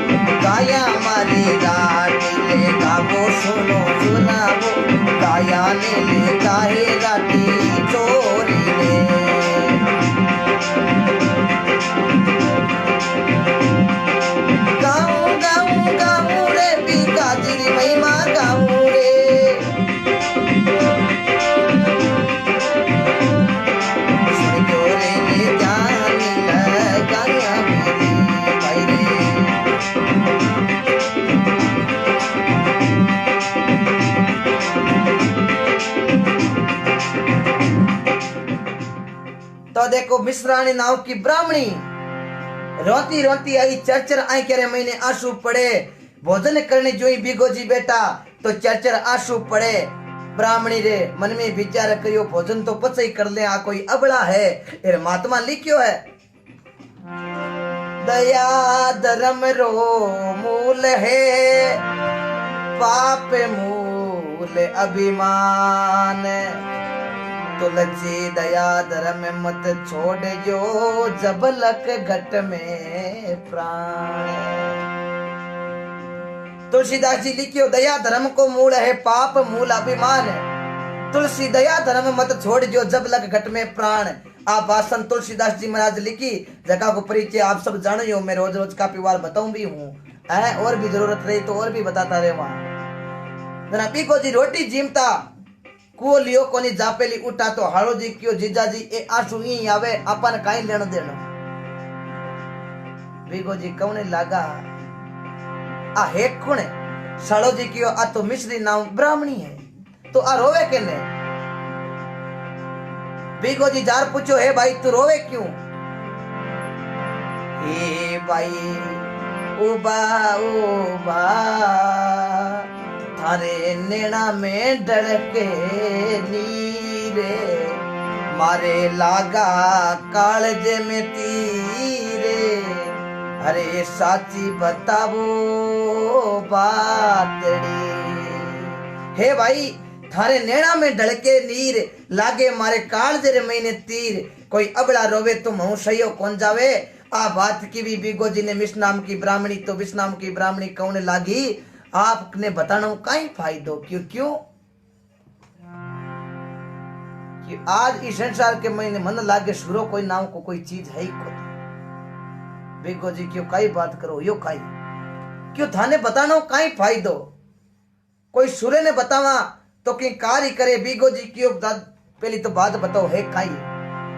गाया मारी राटी गावो सुनो सुनावो गाया ने गाहे राटी चोरी ने गाऊं गाऊं गाऊं रे बीका जी महिमा गाऊं रे तो देखो मिश्राणी नाव की ब्राह्मणी रोती रोती आई चर्चर आई करे महीने आंसू पड़े भोजन करने जो ही बीगो जी बेटा तो चर्चर आंसू पड़े ब्राह्मणी रे मन में विचार करियो भोजन तो पचई कर ले आ कोई अबड़ा है एर महात्मा लिखियो है दया धर्म रो मूल है पाप मूल अभिमान तुलसी दया धर्म मत छोड़ जो जबलक घट में प्राण। तुलसीदास जी लिखियो दया धर्म को मूल है पाप मूल अभिमान। तुलसी दया धर्म मत छोड़ जो जबलक घट में प्राण। आप भाषण तुलसीदास जी महाराज लिखी जगह को परिचय आप सब जानो हो मैं रोज रोज काफी बार बताऊं भी हूँ और भी जरूरत रही तो और भी बताता रहे वहां। बीको जी रोटी जीमता कुओ लियो कोनी जापेली उठा तो हालो जी क्यों जीजा जी ए आंसू ही आवे अपन काई लेनो देनो। बीगो जी कौने लागा आ है कौन है सालो जी क्यों आ तो मिश्री नाम ब्राह्मणी है तो आ रोवे के ने बीगो जी जार पूछो है भाई तू रोवे क्यों हे भाई उबा उबा थारे नैना में डड़के नीरे मारे लागा कालजे में तीरे अरे साची बतावो बातड़ी हे भाई थारे नैना में ढलके नीर लागे मारे कालजे रे महीने तीर कोई अबड़ा रोवे तुम हूं सयो कौन जावे आ बात की भी बीगो जी ने मिस नाम की ब्राह्मणी तो विष नाम की ब्राह्मणी कौन लागी आपने बताना कहीं फायदो क्यों क्यों कि आज इस संसार के महीने मन लागे सुरो कोई नाम को कोई चीज है ही को बीगो जी क्यों कई बात करो यो कई क्यों थाने बताना कहीं फायदो कोई सूर्य ने बतावा तो कि कार्य करे बीगो जी क्यों पहली तो बात बताओ है कई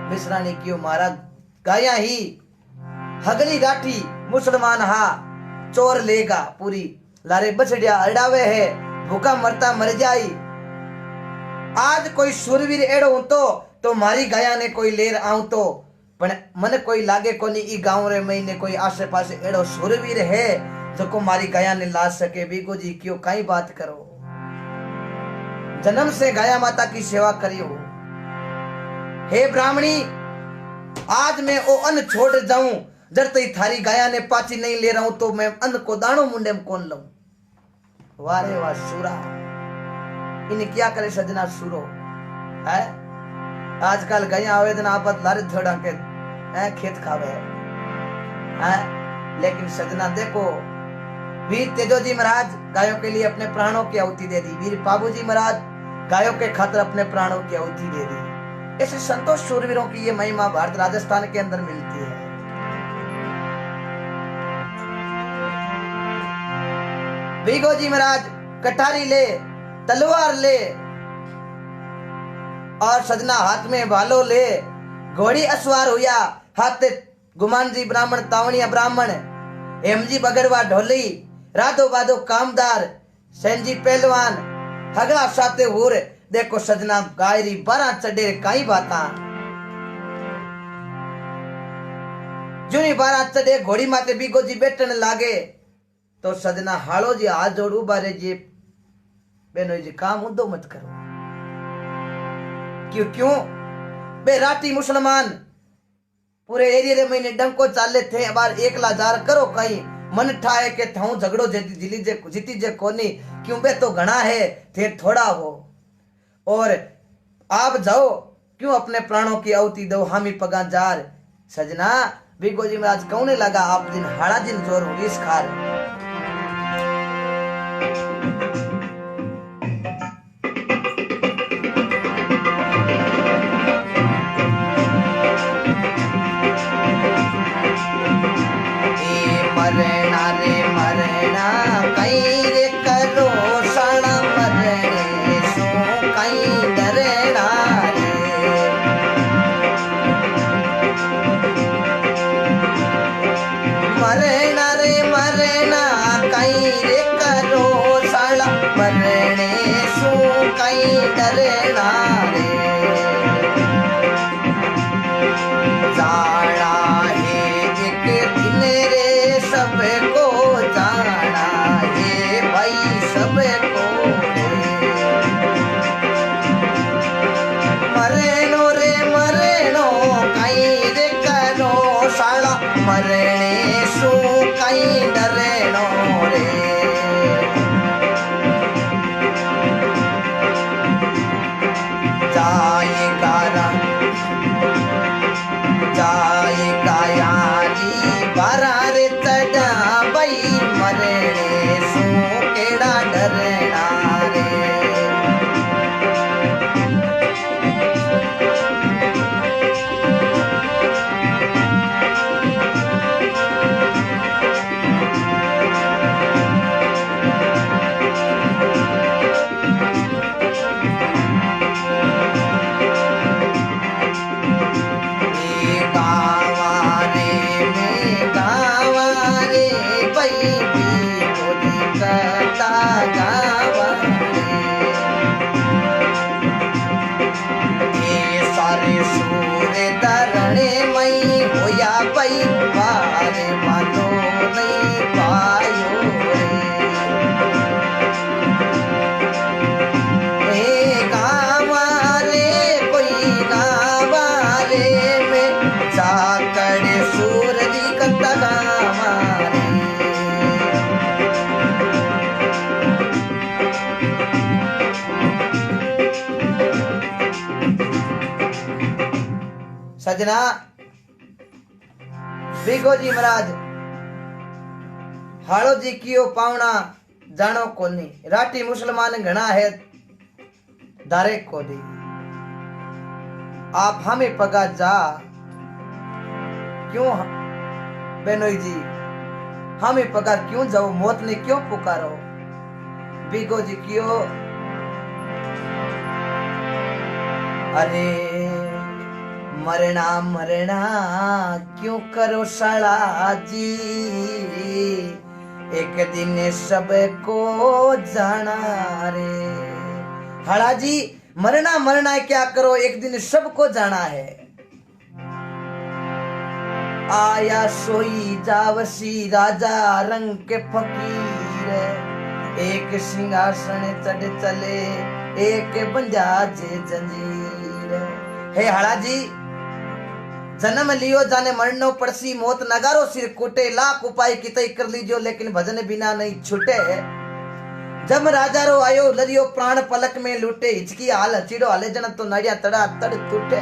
मिश्रानी क्यों मारा गाया ही हगली गाठी मुसलमान हा चोर लेगा पूरी लारे बछड़िया अड़ावे है भूखा मरता मर जाई आज कोई सुरवीर एड़ो तो मारी गाया ने कोई लेर आऊं तो पण मन कोई लागे कोनी ई गांव रे महीने कोई आसे पासे एड़ो सुरवीर है जो को मारी गाया ने ला सके बीगो जी क्यों कई बात करो जन्म से गाया माता की सेवा करियो हे ब्राह्मणी आज मैं ओ अन्न छोड़ जाऊं जब तक थारी गाया ने पाची नहीं ले रहा हूं तो मैं अन्न को दानो मुंडे में कौन लाऊं वारे वाह सूरा इन्हें क्या करे सजना सूरो है आजकल गया आवेदन आपत लारे थोड़ा के खेत खावे है लेकिन सजना देखो वीर तेजोजी महाराज गायों के लिए अपने प्राणों की आहुति दे दी वीर पाबूजी महाराज गायों के खातिर अपने प्राणों की आहुति दे दी ऐसे संतोष शूरवीरों की ये महिमा भारत राजस्थान के अंदर मिलती है बीगो जी महाराज कटारी ले तलवार ले और सजना हाथ में भालो ले घोड़ी असवार हुआ हाथ गुमान जी ब्राह्मण तावणिया ब्राह्मण हेमजी बगरवा ढोली राधो बाधो कामदार सैनजी पहलवान हगला साते हुर देखो सजना गायरी 12 चढ़े कई बाता जुनी 12 चढ़े घोड़ी माते बीगो जी बैठन लागे तो सजना हालो जी हाथ जोड़ उबारे जी बेनो जी काम उदो मत करो क्यों क्यों बेराटी मुसलमान पूरे एरिया रे महीने डंको चाले थे बार 1000 करो कहीं मन ठाए के थाऊ झगड़ो जीती जे कोनी क्यों बे तो घना है थे थोड़ा हो और आप जाओ क्यों अपने प्राणों की आहुति दो हामी पगा जार सजना बीगो जी महाराज कौने लगा आप दिन हाड़ा दिन जोर होगी इस खार मरना रे मरना कई रे करो सण मरने सो कई डरना रे मरना कई रे करो सण मरने सो कई डरना रे जाना है एक दिन रे सबको जाना है भाई सबको मरनो रे मरनो कहीं रे करो साला मरने सो कहीं डरनो रे जाएगा यारी बारार चढ़ा भाई मरने सो केड़ा डरना रे गावारे भाई सजना बिगो जी महाराज हाड़ो जी कियो पावना जानो कोनी राठी मुसलमान घना है दारे को दी आप हमें पगा जा क्यों बेनोई जी हमें पगा क्यों जाओ मौत ने क्यों पुकारो बिगो जी क्यों अरे मरना मरना क्यों करो साला जी एक दिन सबको जाना रे हड़ा जी मरना मरना है क्या करो एक दिन सबको जाना है आया सोई जावसी राजा रंग के फकीर एक सिंहासन चढ़ चले एक बंजा जे जंजीर हे हड़ा जी जन्म लियो जाने मरनो पड़सी मौत नगारो सिर कुटे लाख उपाय कितई कर लीजियो लेकिन भजन बिना नहीं छूटे जब राजा रो आयो लरियो प्राण पलक में लूटे हिचकी हाल चिड़ो हाले जन तो नड़िया तड़ा तड़ टूटे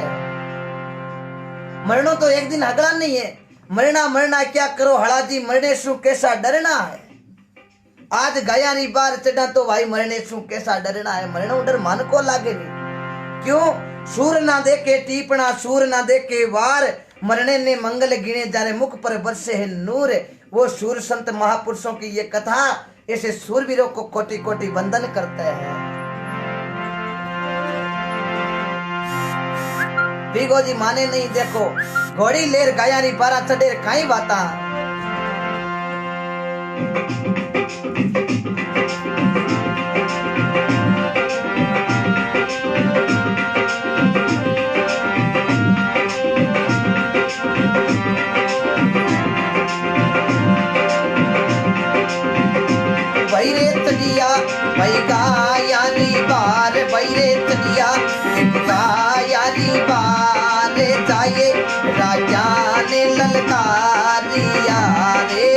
मरनो तो एक दिन हगड़ा नहीं है मरना मरना क्या करो हड़ा जी मरने सु कैसा डरना है आज गया नहीं बार चढ़ा तो भाई मरने सु कैसा डरना है मरनो डर मन को लागे नहीं क्यों सूर ना देखे टीपना सूर ना देखे वार मरने ने मंगल गिने जाने मुख पर बरसे है नूर वो सूर संत महापुरुषों की ये कथा ऐसे सूरवीरों को कोटि कोटि वंदन करते हैं बिगो जी माने नहीं देखो घोड़ी लेर गाया री बारा चढ़े काई बाता बैरे चलिया भाई गायानी बार बैरे चलिया गायानी बार जाए राजा ने ललकारिया रे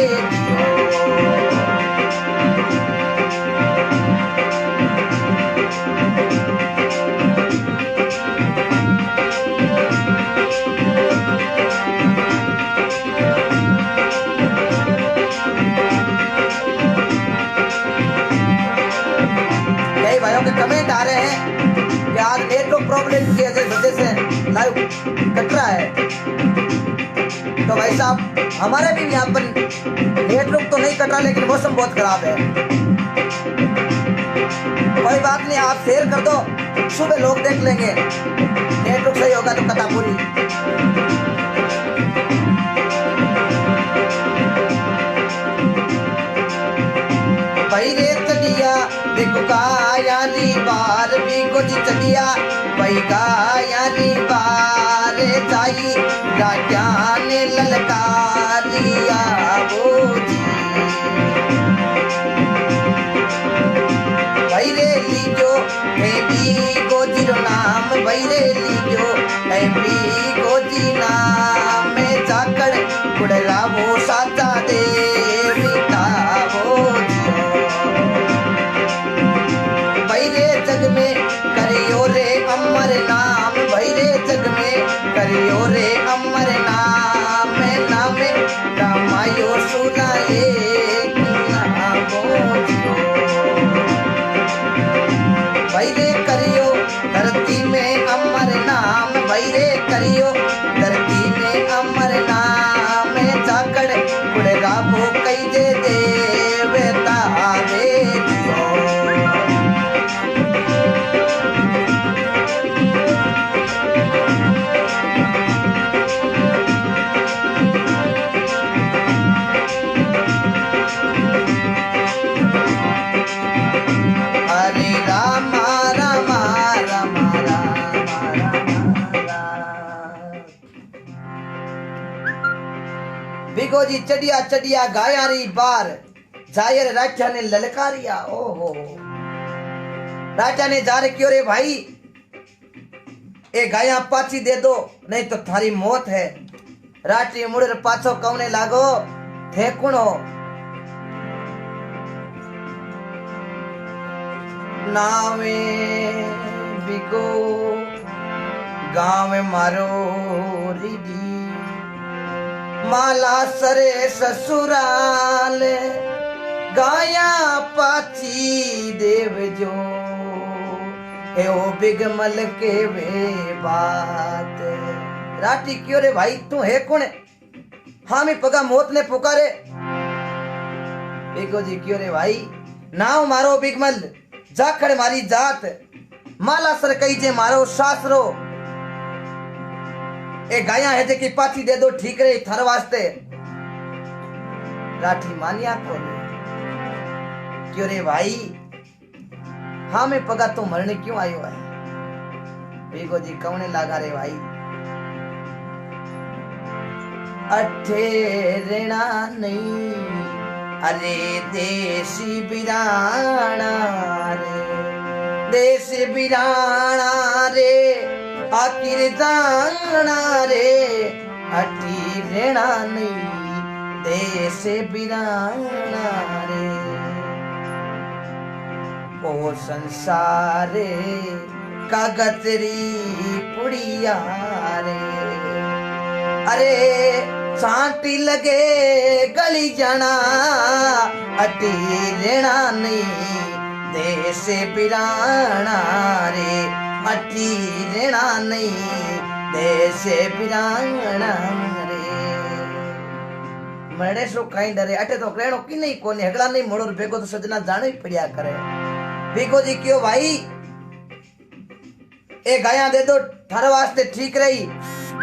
कमेंट आ रहे हैं कि आज नेटवर्क प्रॉब्लम की वजह से लाइव कट रहा है तो भाई साहब हमारे भी यहाँ पर नेटवर्क तो नहीं कट रहा लेकिन मौसम बहुत खराब है कोई बात नहीं आप शेयर कर दो सुबह लोग देख लेंगे नेटवर्क सही होगा तो कथा पूरी भाई रे चलिया देखो गायानी बार भी कुछ चलिया भाई गायानी बार जाई राजा ने ललकारिया वो जी भाई रे लीजो भी गोजी नाम भाई रे लीजो भी गोजी नाम जाकर कुड़ला वो साचा देविता वो जग में करियो रे अमर नाम भैरे जग में करियो रे अमर नाम नाम रामायो सुनाए भैरे करियो धरती में अमर नाम भैरे करियो धरती में अमर नाम जाकर कुड़ेगा वो कई दे देवता रे बिगो जी चढ़िया चढ़िया गायारी बार जायर राजा ने ललकारिया ओ हो राजा ने जार क्यों रे भाई ए गाया पाची दे दो नहीं तो थारी मौत है राठी मुड़ पाछो कौने लागो थे कुणो नावे बिगो गांव मारो रिडी माला सरे ससुराल गाया पाची देव जो ए ओ बिगमल के वे बात। राठी क्यों रे भाई तू है कौन? हाँ मैं पगा मौत ने पुकारे। बिगो जी क्यों रे भाई? नाव मारो बिगमल जाखड़ मारी जात माला सर कही जे मारो शास्त्रो ए गाया है जे की पाची दे दो ठीक रही थार वास्ते। राठी मानिया को क्यों रे भाई? हाँ मैं पगा तो मरने क्यों आयो है? बिगो जी कौने लागा रे भाई? अठे रेणा नहीं अरे देसी बिराना रे देश बिराना रे आखिर जाना रे अठी रेणा नहीं देश बिराना रे ओ संसारे कागतरी पुड़िया रे अरे सांटी लगे गली जाना अटी रेणा नहीं देश बिराना रे अटी रेणा नहीं देश बिराना रे। मरे सो कहीं डरे अटे तो रेणो की नहीं कोने हगला नहीं मोड़ो भेगो तो सजना जानो ही पड़िया करे। भेगो जी क्यों भाई? ए गाया दे दो थारे वास्ते ठीक रही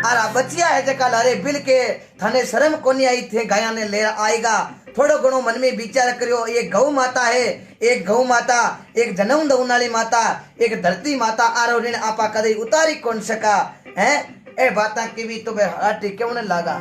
आरा बचिया है जका लारे बिल के थाने शर्म कोनी आई थे गाया ने ले आएगा। थोड़ो घणो मन में विचार करियो ये गौ माता है एक गौ माता एक जन्म दउनाली माता एक धरती माता आरो ऋण आपा कदे उतारी कौन सका है ए बाता की भी तो हाटी क्यों न लागा।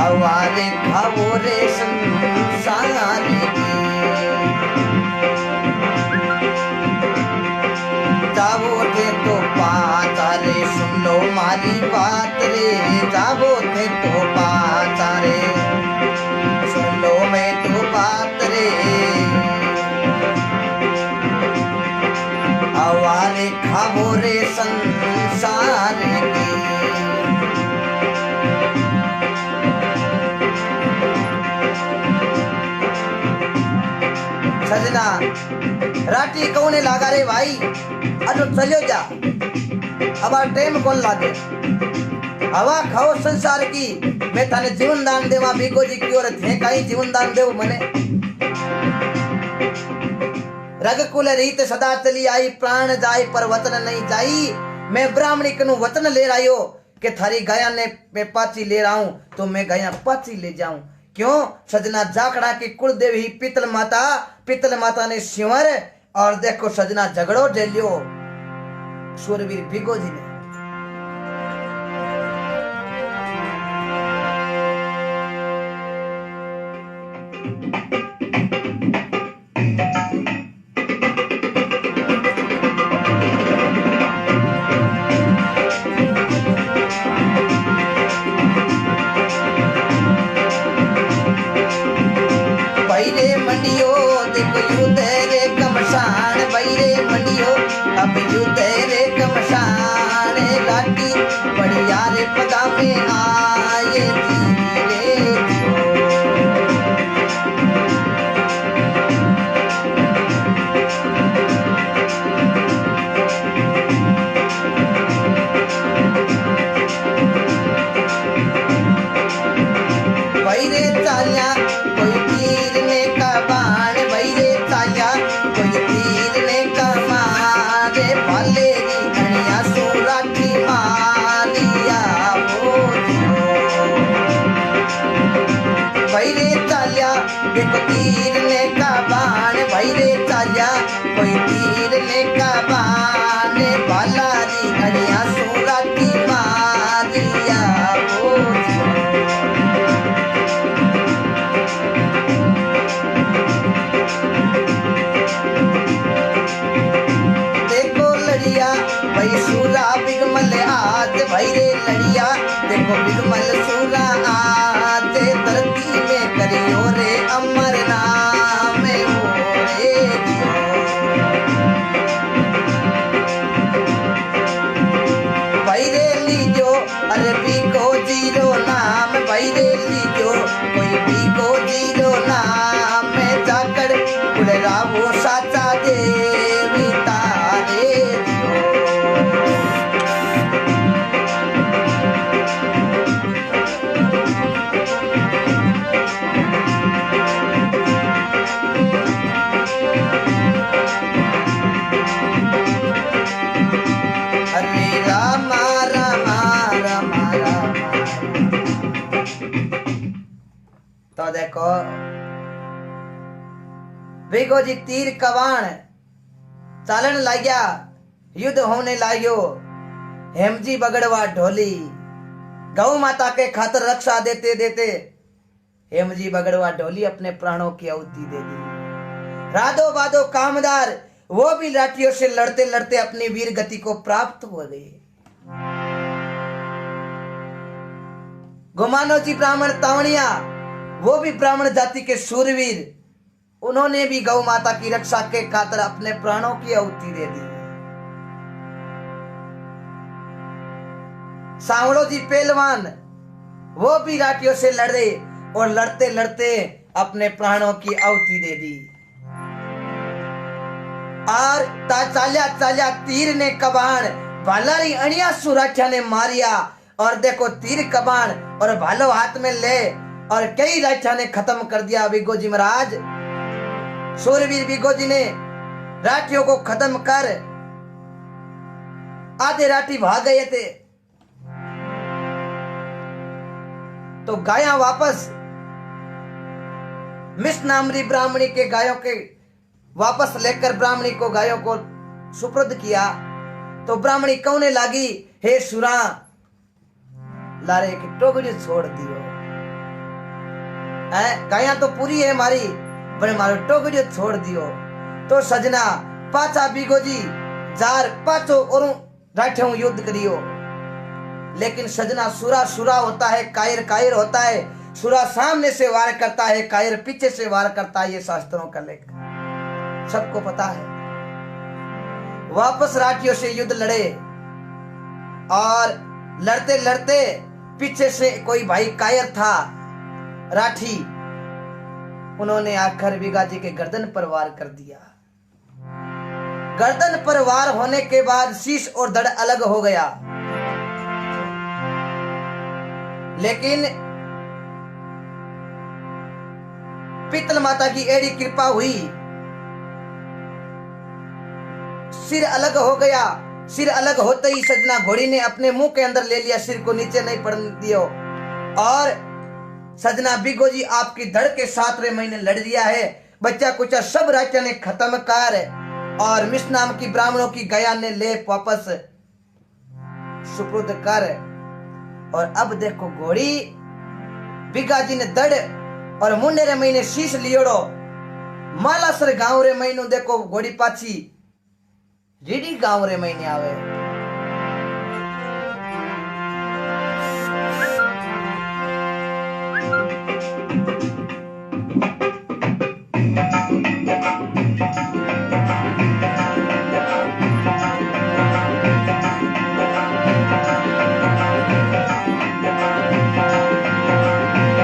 हवारे खावो रे संसार की जावो थे तो पातारे सुन लो मारी बात रे जावो थे तो पातारे सुन लो मैं तो बात रे हवारे खावो रे संसार की सजना राठी कौने लागा रे भाई? अजो चलो जा अब टाइम कौन लागे हवा खाओ संसार की मैं थाने जीवन दान देवा बिगो जी की और थे कहीं जीवन दान देव मने रग कुल रीत सदा चली आई प्राण जाए पर वतन नहीं जाई। मैं ब्राह्मणी कनु वतन ले आयो कि थारी गाया ने मैं पाची ले रहा हूं तो मैं गाया पाची ले जाऊं। क्यों? सजना जाखड़ा की कुल देवी पितल माता ने सिंवर और देखो सजना झगड़ो डेलियो सूरवीर बिगो जी ने अब यू तेरे कमशान लाठी बढ़िया रे पगा में आए धीरे बैरे चालिया कोई तीरने का बाण बैरे चालिया कोई तीरने का देखो तीर ने का बाण भैरे चालिया कोई तीर ने का बाण लीजो कोई भी को जीरो नाम में जाकर बुलरा वो साचा देवी तारे दियो। हरे रामा रामा रामा रामा। तो देखो भिगो जी तीर कवाण चालन लाग्या, युद्ध होने लाग्यो। हेमजी बगड़वा ढोली गौ माता के खातर रक्षा देते देते हेमजी बगड़वा ढोली अपने प्राणों की आहुति दे दी। राधो बाधो कामदार वो भी लाठियों से लड़ते लड़ते अपनी वीर गति को प्राप्त हो गए। गुमानो जी ब्राह्मण तावड़िया वो भी ब्राह्मण जाति के सूरवीर, उन्होंने भी गौ माता की रक्षा के खातिर अपने प्राणों की आहुति दे दी। सांवड़ो जी पहलवान वो भी लाठियों से लड़े और लड़ते लड़ते अपने प्राणों की आहुति दे दी। और चाल्या चाल्या तीर ने कबाण भालारी अणिया सुराठिया ने मारिया। और देखो तीर कबाण और भालो हाथ में ले और कई राठिया ने खत्म कर दिया। भिगो जी महाराज सूरवीर भिगो जी ने राठियों को खत्म कर आधे राठी भाग गए थे। तो गाया वापस मिस नामरी ब्राह्मणी के गायों के वापस लेकर ब्राह्मणी को गायों को सुपुर्द किया। तो ब्राह्मणी कहने लगी, हे सुरा लारे की टोकरी छोड़ दियो। गाया तो पूरी है हमारी, पर मारो टोकरी छोड़ दियो। तो सजना पाचा भिगो जी जार पाचो और राठियों युद्ध करियो। लेकिन सजना सुरा सुरा होता है, कायर कायर होता है। सुरा सामने से वार करता है, कायर पीछे से वार करता है। ये शास्त्रों का लेख सबको पता है। वापस राठियों से युद्ध लड़े और लड़ते लड़ते पीछे से कोई भाई कायर था राठी, उन्होंने आकर भिगा जी के गर्दन पर वार कर दिया। गर्दन पर वार होने के बाद शीश और धड़ अलग हो गया। लेकिन पितल माता की एड़ी कृपा हुई, सिर अलग हो गया। सिर अलग होते ही सजना घोड़ी ने अपने मुंह के अंदर ले लिया, सिर को नीचे नहीं पड़ने दिया। और सजना भिगो जी आपकी धड़ के 7वें महीने लड़ दिया है। बच्चा कुचा सब राजा ने खत्म कर और मिस नाम की ब्राह्मणों की गया ने ले वापस सुपुर्द कर। और अब देखो घोड़ी भिगा जी ने धड़ और मुंडे रे महीने शीश लियोड़ो। मालासर गांव रे महीनों देखो घोड़ी पाछी रीडी गांव रे महीने आवे।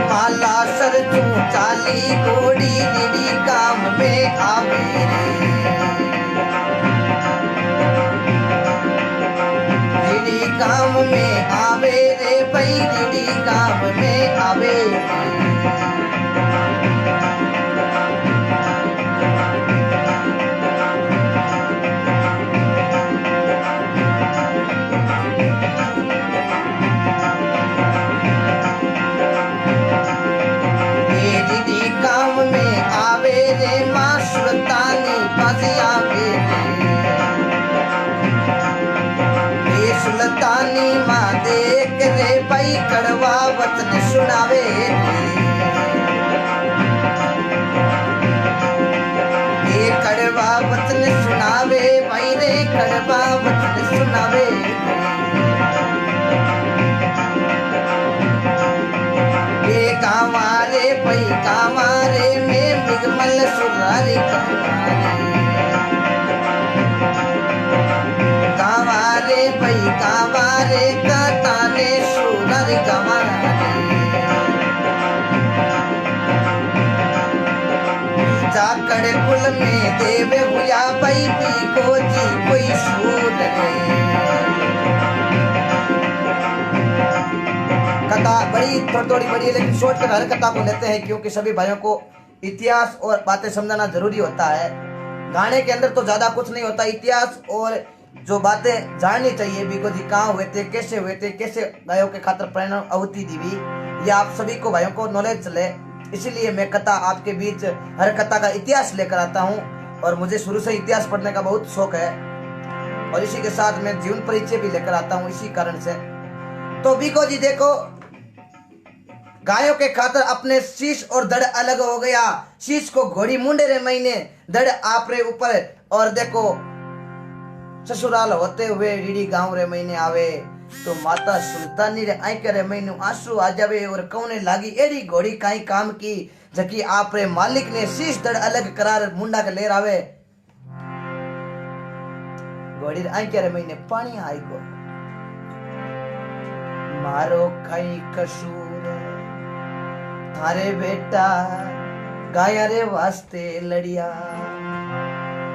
मालासर तू चाली घोड़ी रीडी गांव में आवे गांव में आवे रे भाई दीदी गांव में आवे। ये दीदी गांव में आवे रे माँ सुल्तानी पास आवे। सुल्तानी माँ देख रे भाई कड़वा वचन सुनावे। ये कड़वा वचन सुनावे भाई रे कड़वा वचन सुनावे। ये कांवारे भाई कांवारे में बिगमल सुरारी कांवारे भाई कांवारे का ताने सुनर गवारे। कड़े कुल में देवे हुआ भाई बीको जी कोई सूर रे। कथा बड़ी थोड़ी बड़ी है, लेकिन शॉर्टकट हर कथा को लेते हैं क्योंकि सभी भाइयों को इतिहास और बातें समझना जरूरी होता है। गाने के अंदर तो ज्यादा कुछ नहीं होता, इतिहास और जो बातें जाननी चाहिए बीको जी कहाँ हुए थे, कैसे गायों के खातर प्रेरणा अवती दीवी, ये आप सभी को भाइयों को नॉलेज चले, इसीलिए मैं कथा आपके बीच हर कथा का इतिहास लेकर आता हूँ। और मुझे शुरू से इतिहास पढ़ने का बहुत शौक है और इसी के साथ मैं जीवन परिचय भी लेकर आता हूँ इसी कारण से। तो बीको जी देखो, गायों के खातर अपने शीश और धड़ अलग हो गया, शीश को घोड़ी मुंडे रे महीने धड़ आप रे ऊपर। और देखो ससुराल होते हुए रीडी गांव रे महीने आवे तो माता सुल्तानी रे आंख रे महीने आंसू आ जावे और कौने लागी एड़ी घोड़ी काई काम की जकी आप रे मालिक ने शीश धड़ अलग करार मुंडा के लेर आवे। घोड़ी रे आंख रे महीने पानी आई को मारो काई कसूर थारे बेटा गाया रे वास्ते लड़िया।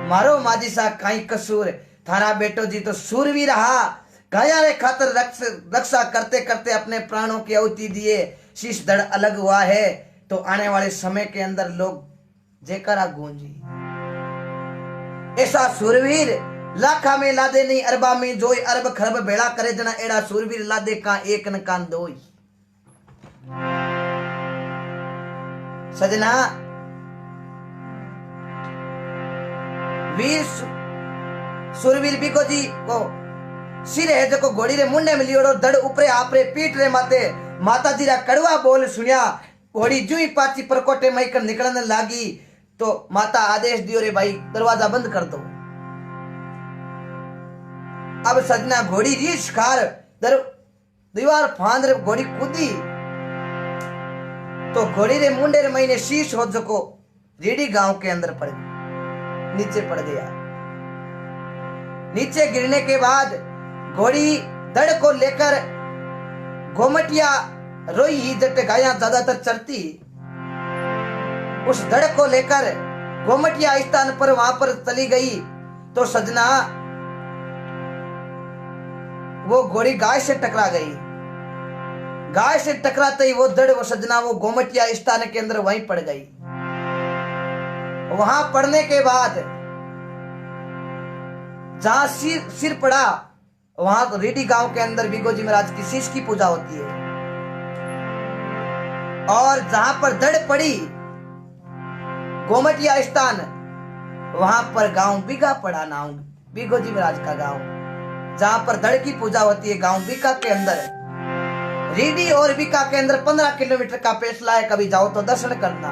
मारो माजी सा काई कसूर, थारा बेटो जी तो सूरवीर रहा, गाया रे खातर रक्षा करते करते अपने प्राणों की आहुति दिए, शीश धड़ अलग हुआ है। तो आने वाले समय के अंदर लोग जयकारा गूंजी। ऐसा सूरवीर लाखा में लादे नहीं अरबा में जोई, अरब खरब बेड़ा करे जना एड़ा सूरवीर लादे का एक न कान दोई। सजना वीर सूरवीर बीको जी को सिर है जो घोड़ी रे मुंडे में लियोड़ो धड़ ऊपरे आपरे पीठ रे माते माता जी रा कड़वा बोल सुनिया। घोड़ी जुई पाची परकोटे मई कर निकलने लागी तो माता आदेश दियो रे भाई दरवाजा बंद कर दो। अब सजना घोड़ी रीछ खार दीवार फांद रे घोड़ी कूदी तो घोड़ी रे मुंडे रे महीने शीश हो जको रीडी गांव के अंदर पड़ गई, नीचे पड़ गया। नीचे गिरने के बाद घोड़ी धड़ को लेकर गोमटिया रोई ही जट गाया ज्यादातर चलती, उस धड़ को लेकर गोमटिया स्थान पर वहां पर चली गई तो सजना वो घोड़ी गाय से टकरा गई। गाय से टकराते ही वो धड़ वो सजना वो गोमटिया स्थान के अंदर वहीं पड़ गई। वहां पड़ने के बाद जहां सिर पड़ा वहां तो रेडी गांव के अंदर बीको जी महाराज की शीश की पूजा होती है। और जहां पर धड़ पड़ी गोमटिया स्थान वहां पर गांव बीघा पड़ा, नाम बीको जी महाराज का गांव, जहां पर धड़ की पूजा होती है। गांव बीका के अंदर रीडी और बीका के अंदर 15 किलोमीटर का फैसला है, कभी जाओ तो दर्शन करना।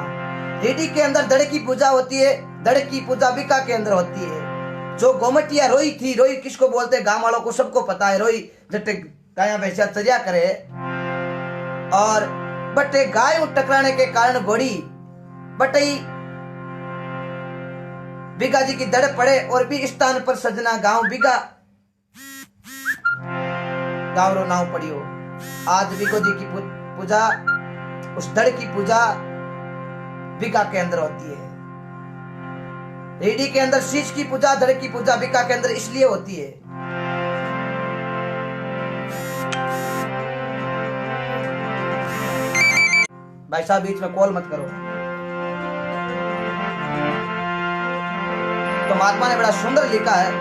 रीडी के अंदर धड़ की पूजा होती है, धड़ की पूजा बीका के अंदर होती है। जो गोमटिया रोई थी, रोई किसको बोलते हैं गांव वालों को सबको पता है, रोई जटे गाया भैंसा चर्या करे और बटे गाय टकराने के कारण घोड़ी बटई बीघा जी की धड़ पड़े और भी स्थान पर सजना गांव बीघा गांव रो नाव पड़ी हो। आज बीको जी की पूजा उस धड़ की पूजा बीका के अंदर होती है। रेडी के अंदर शीश की पूजा, धड़ की पूजा बीका के अंदर इसलिए होती है। भाई साहब बीच में कॉल मत करो। तो महात्मा ने बड़ा सुंदर लिखा है,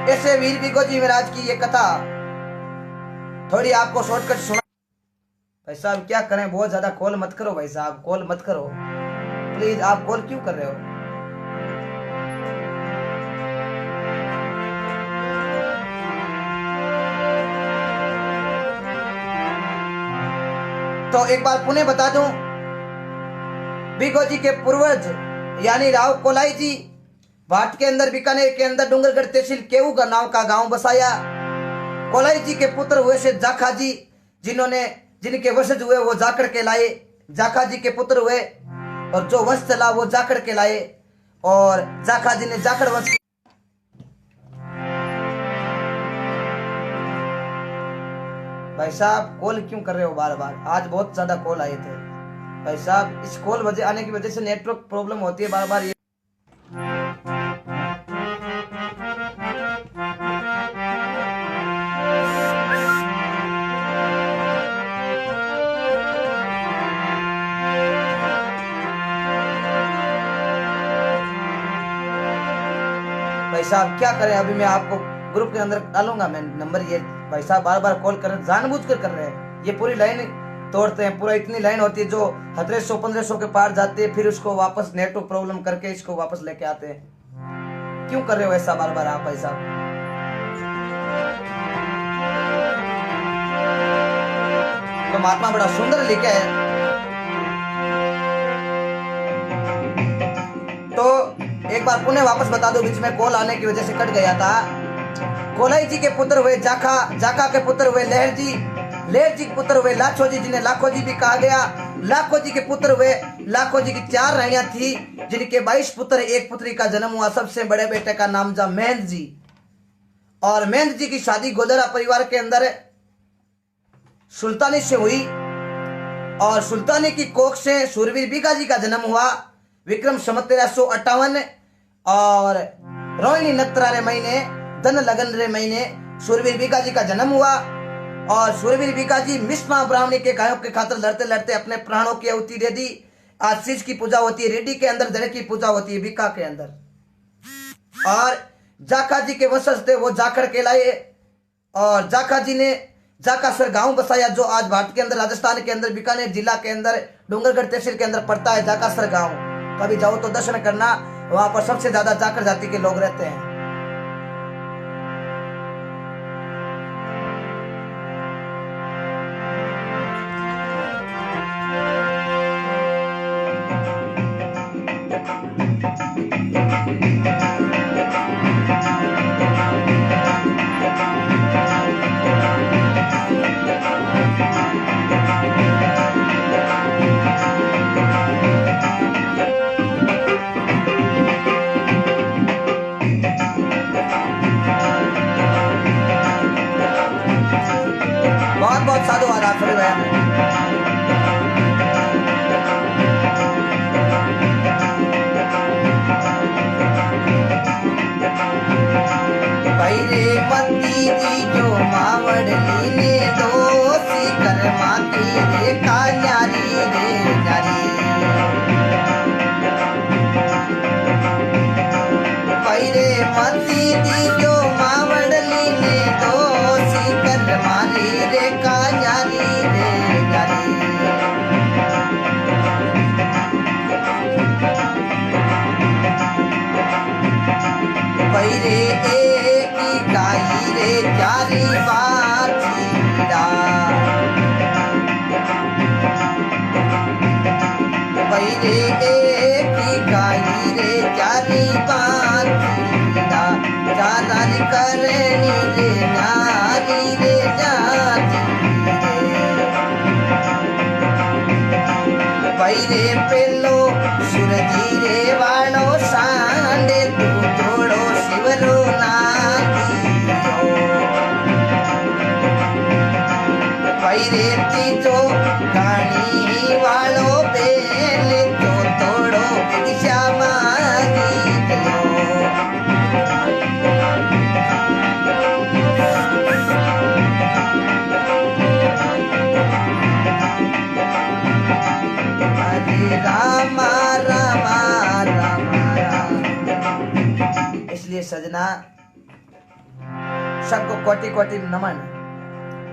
ऐसे वीर बीको जी महाराज की ये कथा थोड़ी आपको शॉर्टकट सुना। भाई साहब क्या करें, बहुत ज्यादा कॉल मत करो भाई साहब, कॉल मत करो प्लीज। आप कॉल क्यों कर रहे हो? तो एक बार पुनः बता दूं, बीको जी के पूर्वज यानी राव कोलाई जी भाट के अंदर बीकानेर के अंदर डूंगरगढ़ तहसील केऊ का नाम का गांव बसाया। कोलाई जी के पुत्र हुए से जाखा जी, जिनके वंशज हुए वो जाखड़ के लाए। जाखा जी के पुत्र हुए और जो वंश चला वो जाखड़ के लाए और जाखा जी ने जाखड़ वंश। भाई साहब कॉल क्यों कर रहे हो बार बार? आज बहुत ज्यादा कॉल आए थे, भाई साहब इस कॉल वजह आने की वजह से नेटवर्क प्रॉब्लम होती है बार बार। ये भाई साहब क्या करें, अभी मैं आपको ग्रुप के अंदर डालूंगा मैं नंबर। ये भाई साहब बार बार कॉल कर जानबूझकर कर रहे हैं, ये पूरी लाइन तोड़ते हैं। पूरा इतनी लाइन होती है जो 1700-1500 के पार जाती है, फिर उसको वापस नेटवर्क प्रॉब्लम करके इसको वापस लेके आते हैं। क्यों कर रहे हो ऐसा बार बार आप भाई साहब? तो महात्मा बड़ा सुंदर लिखा है। तो एक बार पुनः वापस बता दो, बीच में कॉल आने की वजह से कट गया था। कोलाई जी के पुत्र हुए जाखा, जाखा के पुत्र हुए लहर जी, लहर जी के पुत्र हुए लाखो जी, जिन्हें लाखो जी भी कहा गया। लाखो जी के पुत्र हुए, लाखो जी की 4 रानियां थी, जिनके 22 पुत्र, एक पुत्री का जन्म हुआ। सबसे बड़े बेटे का नाम था मेहंद जी, और मेहंद जी की शादी गोदरा परिवार के अंदर सुल्तानी से हुई, और सुल्तानी की कोख से सूरवीर बीघा जी का जन्म हुआ विक्रम संवत 1358, और रोहिणी नक्षत्र महीने धन लगन रे महीने सूरवीर बीघा जी का जन्म हुआ। और सूरवीर बीघा जी मिश्मा ब्राह्मणी के गायों के खातर लड़ते लड़ते अपने प्राणों की आहुति दे दी। आज शीश की पूजा होती है रेड्डी के अंदर, जड़ की पूजा होती है बीका के अंदर। और जाखा जी के वंशज थे वो जाखड़ कहलाए, और जाखा जी ने जाकासर गांव बसाया, जो आज भारत के अंदर, राजस्थान के अंदर, बीकानेर जिला के अंदर, डूंगरगढ़ तहसील के अंदर पड़ता है जाकासर गांव। कभी जाओ तो दर्शन करना, वहां पर सबसे ज्यादा जाखड़ जाति के लोग रहते हैं। बहुत बहुत साधुवाद आप सभी बयान में। भाई रे मती दी जो मावड़ली ने दोषी कर्मा की रे का न्यारी रे नारी। भाई रे मती दी जो मावड़ली ने दोषी कर्मा रे का न्यारी रे नारी। भाई रे गाई रे चारी बाछीरा। भाई रे गाई रे चारी बाछीरा, चारारी करनी रे नारी रे जाती रे। भाई रे पेलो सूरजी रे वालो सांडे, तू जोड़ो शिवरो रे तीजो गानी वालो बेल तो तोड़ो भिक्षा मांगी दो। हरे रामा रामा रामा राम। इसलिए सजना सबको कोटि कोटि नमन।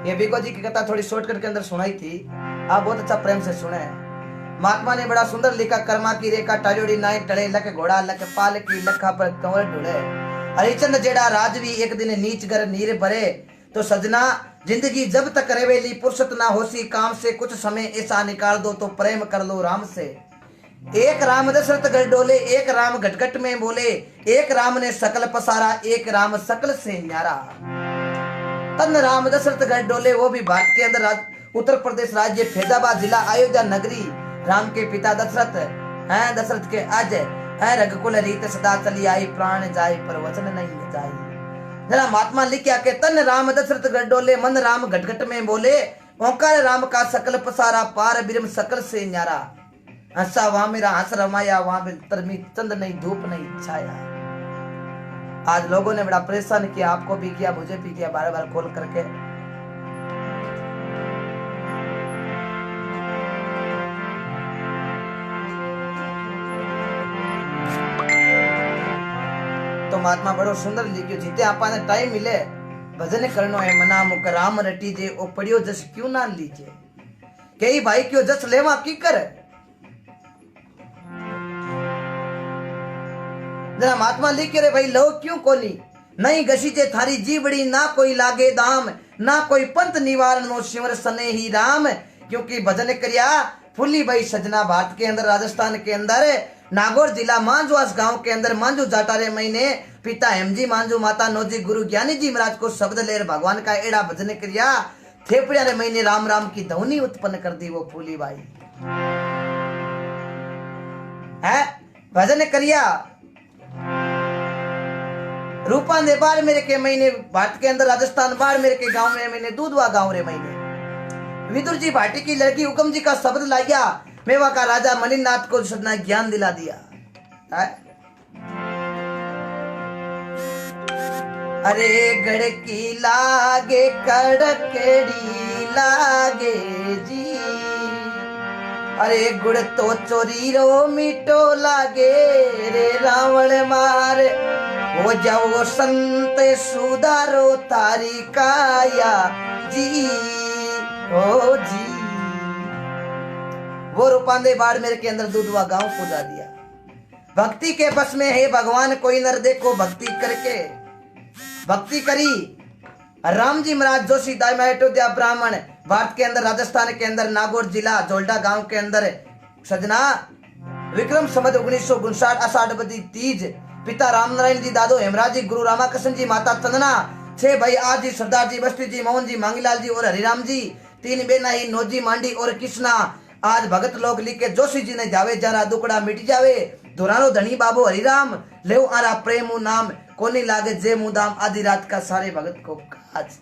ये बीको जी की कथा थोड़ी शॉर्टकट के अंदर सुनाई थी, आप बहुत अच्छा प्रेम से सुने। महात्मा ने बड़ा सुंदर लिखा, कर्मा की रेखा टायोड़ी नाई टड़े, लक घोड़ा लक पाल की लखा पर कंवर ढूंढे। हरिचंद जेड़ा राजवी एक दिन नीच गर नीर भरे। तो सजना जिंदगी जब तक रेवेली फुर्सत ना होसी काम से, कुछ समय ऐसा निकाल दो तो प्रेम कर लो राम से। एक राम दशरथ गढ़ डोले, एक राम घटघट में बोले, एक राम ने सकल पसारा, एक राम सकल से न्यारा। तन राम दशरथ गढ़ डोले, वो भी भारत के अंदर उत्तर प्रदेश राज्य फैजाबाद जिला अयोध्या नगरी। राम के पिता दशरथ हैं, दशरथ के अज है, रघुकुल रीत सदा चली आई, प्राण जाए पर वचन नहीं जाई। जरा महात्मा लिखा के तन राम दशरथ गढ़ डोले, मन राम घटघट में बोले, ओंकार राम का सकल पसारा, पार ब्रह्म सकल से न्यारा। हंसा वहां मेरा हंस रमाया, वहां भीतर में चंद नहीं धूप नहीं छाया। आज लोगों ने बड़ा परेशान किया, आपको भी किया, मुझे भी किया, बार बार कॉल करके। तो महात्मा बड़ो सुंदर लिखियो, जिते आपा ने टाइम मिले भजन करनो है, मना मुक राम रटी जे ओ पड़ियो जस क्यों ना लीजे। कई भाई क्यों जस लेवा की कर, जरा महात्मा लिखे रे भाई लो क्यों कोनी, नहीं घसीजे थारी जीवड़ी, ना कोई लागे दाम, ना कोई पंत निवारण नो शिवर सने ही राम। क्योंकि भजन करिया फुली भाई सजना भारत के अंदर, राजस्थान के अंदर नागौर जिला मांझवास गांव के अंदर मांझू जाटारे महीने पिता हेमजी मांझू, माता नौजी, गुरु ज्ञानी जी महाराज को शब्द लेर भगवान का एड़ा भजन करिया, थेपड़िया रे महीने राम राम की ध्वनि उत्पन्न कर दी वो फूली बाई है। भजन करिया रूपा ने बाढ़ मेरे के महीने भारत के अंदर, राजस्थान बाढ़ मेरे के गांव में महीने दूधवा गांव रे महीने विदुर जी भाटी की लड़की हुक्म जी का शब्द लाया, मेवा का राजा मलिनाथ को सदना ज्ञान दिला दिया है? अरे गड़की लागे कड़कड़ी लागे जी, अरे गुड़ तो चोरी रो मिटो लागे रे रावण मार, वो जाओ संत सुधारो तारी काया जी ओ जी। वो रूपांदे बाढ़ मेरे के अंदर दूधवा गांव पूजा दिया, भक्ति के बस में है भगवान कोई नर देखो, भक्ति करके भक्ति करी। राम जी महाराज जोशी दाई अयोध्या ब्राह्मण भारत के अंदर, राजस्थान के अंदर नागौर जिला जोल्डा गांव के अंदर सजना विक्रम संवत 1959 आषाढ़ बदी तीज, पिता रामनारायण जी, दादो हेमराज जी, गुरु रामाकृष्ण जी, माता चंदना, 6 भाई आज जी, सरदार जी, बस्ती जी, मोहन जी, मांगीलाल जी और हरिराम जी, 3 बेना ही नोजी मांडी और कृष्णा। आज भगत लोग लिखे जोशी जी ने जावे जरा दुकड़ा मिट जावे, धुरानो धनी बाबू हरिराम ले आरा प्रेमु नाम, कोनी लागे जे मुदाम, आदि रात का सारे भगत को आज।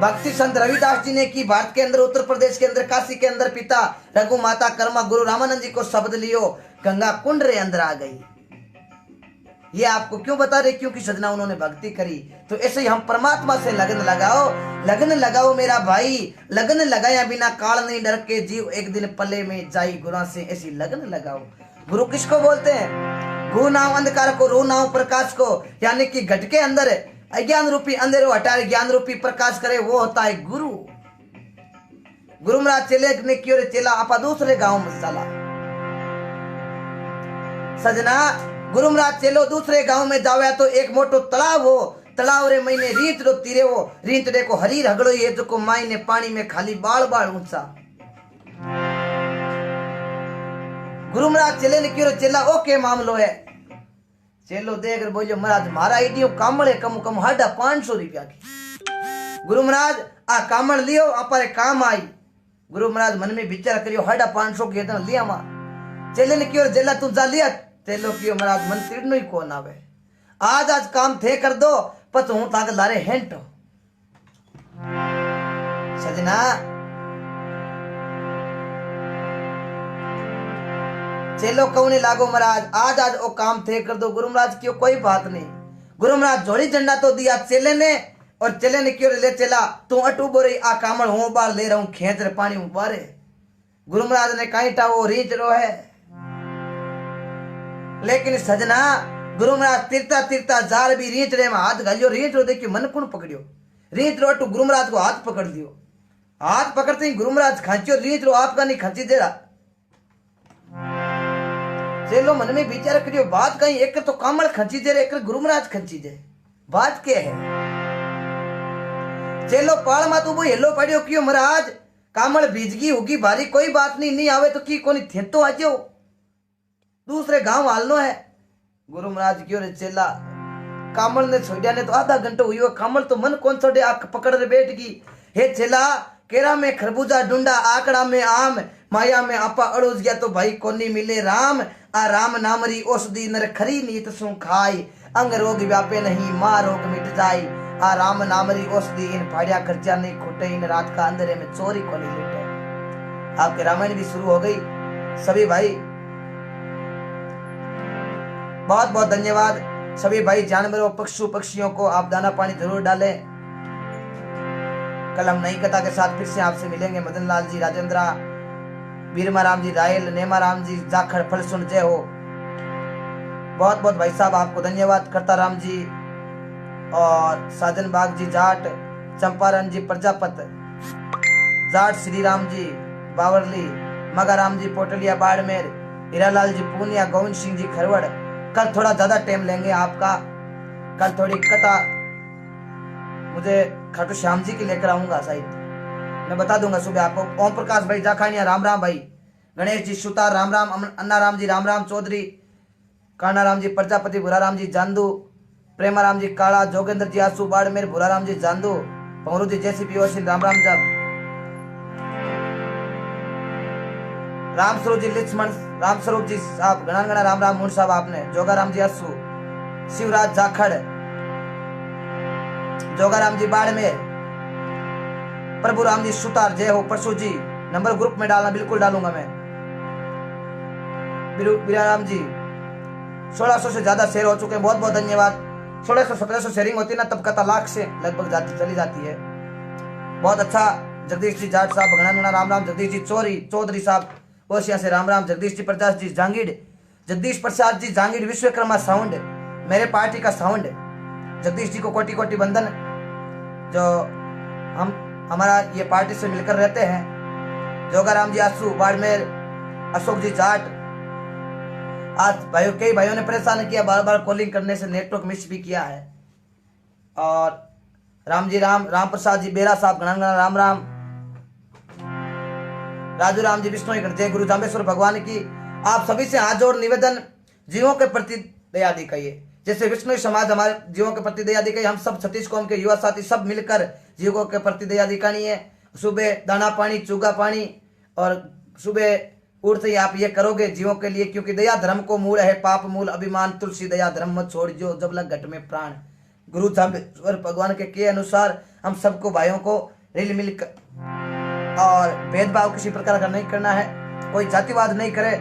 भक्ति संत रविदास जी ने की भारत के अंदर, उत्तर प्रदेश के अंदर, काशी के अंदर पिता रघु, माता कर्मा, गुरु रामानंद जी को शब्द लियो, गंगा कुंड रे अंदर आ गई। ये आपको क्यों बता रहे, क्योंकि सजना उन्होंने भक्ति करी। तो ऐसे ही हम परमात्मा से लगन लगाओ, लगन लगाओ मेरा भाई, लगन लगाया बिना काल नहीं डर के, जीव एक दिन पल्ले में जाई गुरा से, ऐसी लगन लगाओ। गुरु किसको बोलते हैं? गु नाम अंधकार को, रू नाम प्रकाश को, यानी कि घट के अंदर अज्ञान रूपी अंधेरो हटाए ज्ञान रूपी प्रकाश करे, वो होता है गुरु। गुरु महाराज चेले ने क्यों चेला आपा दूसरे गांव में चला सजना, गुरु महाराज चेलो दूसरे गांव में जावे तो एक मोटो तालाब हो, तालाब रे महीने रीत रो तीरे हो, रीत रे को हरी रगड़ो ये जो को माई ने पानी में खाली बाल बाल ऊंचा। गुरु महाराज चेले ने क्यों चेला ओ के मामलो है? चेलो देख कर बोलियो महाराज मारा आईडियो कामड़े कम कम 550 रुपया की। गुरु महाराज आ कामड़ लियो अपारे काम आई। गुरु महाराज मन में विचार करियो 550 के इतना लिया मां। चेले ने क्यों जेला तू जा लिया? चेलो क्यों महाराज मन तिड़नो ही कौन आवे, आज काम थे कर दो पत हूं ताक लारे हेंटो। सजना चेलो कौने लागो महाराज आज ओ काम थे कर दो। गुरु महाराज क्यों कोई बात नहीं। गुरु महाराज जोड़ी झंडा तो दिया चेले ने, और चेले ने क्यों ले चला तू अटू बोरी आ कामड़ हूं बाल ले रहा हूं खेच रे पानी उबारे। गुरु महाराज ने कहीं टाओ रीच रो है, लेकिन सजना गुरु महाराज तिरता तिरता जार भी रीच रे में हाथ घालियो। रीच रो देखियो मन कुण पकड़ियो, रीच रो अटू गुरु महाराज को हाथ पकड़ दियो। हाथ पकड़ते ही गुरु महाराज खांचियो, रीच रो आपका नहीं खांची दे रहा। चलो मन में विचार करियो बात कहीं, एक तो कामड़ खंची दे रहे, एक गुरु महाराज खंची दे, बात क्या है? चलो पाल मा तू वो हेलो पड़ियो क्यों महाराज कामड़ भीजगी होगी भारी, कोई बात नहीं, नहीं आवे तो की कोनी थे तो आ जाओ दूसरे गांव हालनो है। गुरु महाराज क्यों रे चेला कामड़ ने छोड़िया ने तो आधा घंटा हुई, कामड़ तो मन कौन छोड़े आंख पकड़ रे बैठ गई। हे चेला केरा में खरबूजा ढूंढा आकड़ा में आम, माया में आपा अड़ोज गया तो भाई कोनी मिले राम। आ राम नामरी औषधि नर खरी नीत सु खाई, अंग रोग व्यापे नहीं मां रोग मिट जाई। आ राम नामरी औषधि इन फाड़िया खर्चा नहीं खुटे, इन रात का अंधेरे में चोरी कोनी लुटे। आपके रामायण भी शुरू हो गई। सभी भाई बहुत बहुत धन्यवाद। सभी भाई जानवरों पशु पक्षियों को आप दाना पानी जरूर डालें। कल हम नई कथा के साथ फिर से आपसे मिलेंगे। मदन लाल जी राजेंद्रा, वीरमा राम जी रायल, नेमा राम जी जाखड़, फल सुन जय हो। बहुत बहुत भाई साहब आपको धन्यवाद। करता राम जी और साजन बाग जी जाट, चंपारण जी प्रजापत जाट, श्री राम जी बावरली, मगा राम जी पोटलिया बाड़मेर, हीरालाल जी पूनिया, गोविंद सिंह जी खरवड़। कल थोड़ा ज्यादा टाइम लेंगे आपका। कल थोड़ी कथा मुझे खाटू श्याम जी की लेकर आऊंगा शायद, मैं बता दूंगा सुबह आपको। ओम प्रकाश भाई जाखानिया राम राम भाई, गणेश जी सुतार राम राम, अन्ना राम जी राम राम चौधरी, कान्हा राम जी प्रजापति, भूरा राम जी जांदू, प्रेमा राम जी काला, जोगेंद्र जी आसू बाड़मेर, भूरा राम जी जांदू, पमरू जी जैसी पीओसी राम राम जब, राम स्वरूप जी लक्ष्मण, राम स्वरूप जी साहब गणा गणा राम राम मुंड साहब आपने, जोगा राम जी आसू, शिवराज जाखड़, जोगा राम जी बाड़मेर, प्रभु राम जी सुतार जय हो। परसू जी नंबर ग्रुप में डालना, बिल्कुल डालूंगा मैं। बीरा राम जी 1600 से ज्यादा शेयर हो चुके हैं, बहुत बहुत धन्यवाद। 1600-1700 शेयरिंग होती है ना तब कथा लाख से लगभग चली जाती है। बहुत अच्छा। जगदीश जी जाट साहब भगना राम राम, जगदीश जी चौधरी साहब ओसिया से राम राम, जगदीश जी प्रकाश जी जांगीड़, जगदीश प्रसाद जी जांगीड़, विश्वकर्मा साउंड मेरे पार्टी का साउंड। जगदीश जी को कोटि कोटि वंदन, जो हमारा ये पार्टी से मिलकर रहते हैं। जोगाराम जी आसू बाड़मेर, अशोक जी जाट। आज भाइयों कई भाइयों ने परेशान किया, बार बार कॉलिंग करने से नेटवर्क मिस भी किया है। और राम जी राम प्रसाद जी बेरा साहब गणा राम राम, राजू राम जी विष्णु जय गुरु जाम्बेश्वर भगवान की। आप सभी से हाथ जोड़ निवेदन, जीवों के प्रति दया दिखाइए। जैसे विष्णु समाज हमारे जीवों के प्रति दया दिखाई, हम सब छत्तीस कौम के युवा साथी सब मिलकर जीवों के प्रति दया दिखानी है। सुबह दाना पानी चूगा पानी, और सुबह उठते ही आप ये करोगे जीवों के लिए, क्योंकि दया धर्म को मूल है, पाप मूल अभिमान, तुलसी दया धर्म मत छोड़ जो जब लग घट में प्राण। गुरु जाम्बेश्वर भगवान के अनुसार हम सबको भाइयों को रिल मिलकर, और भेदभाव किसी प्रकार का नहीं करना है, कोई जातिवाद नहीं करे।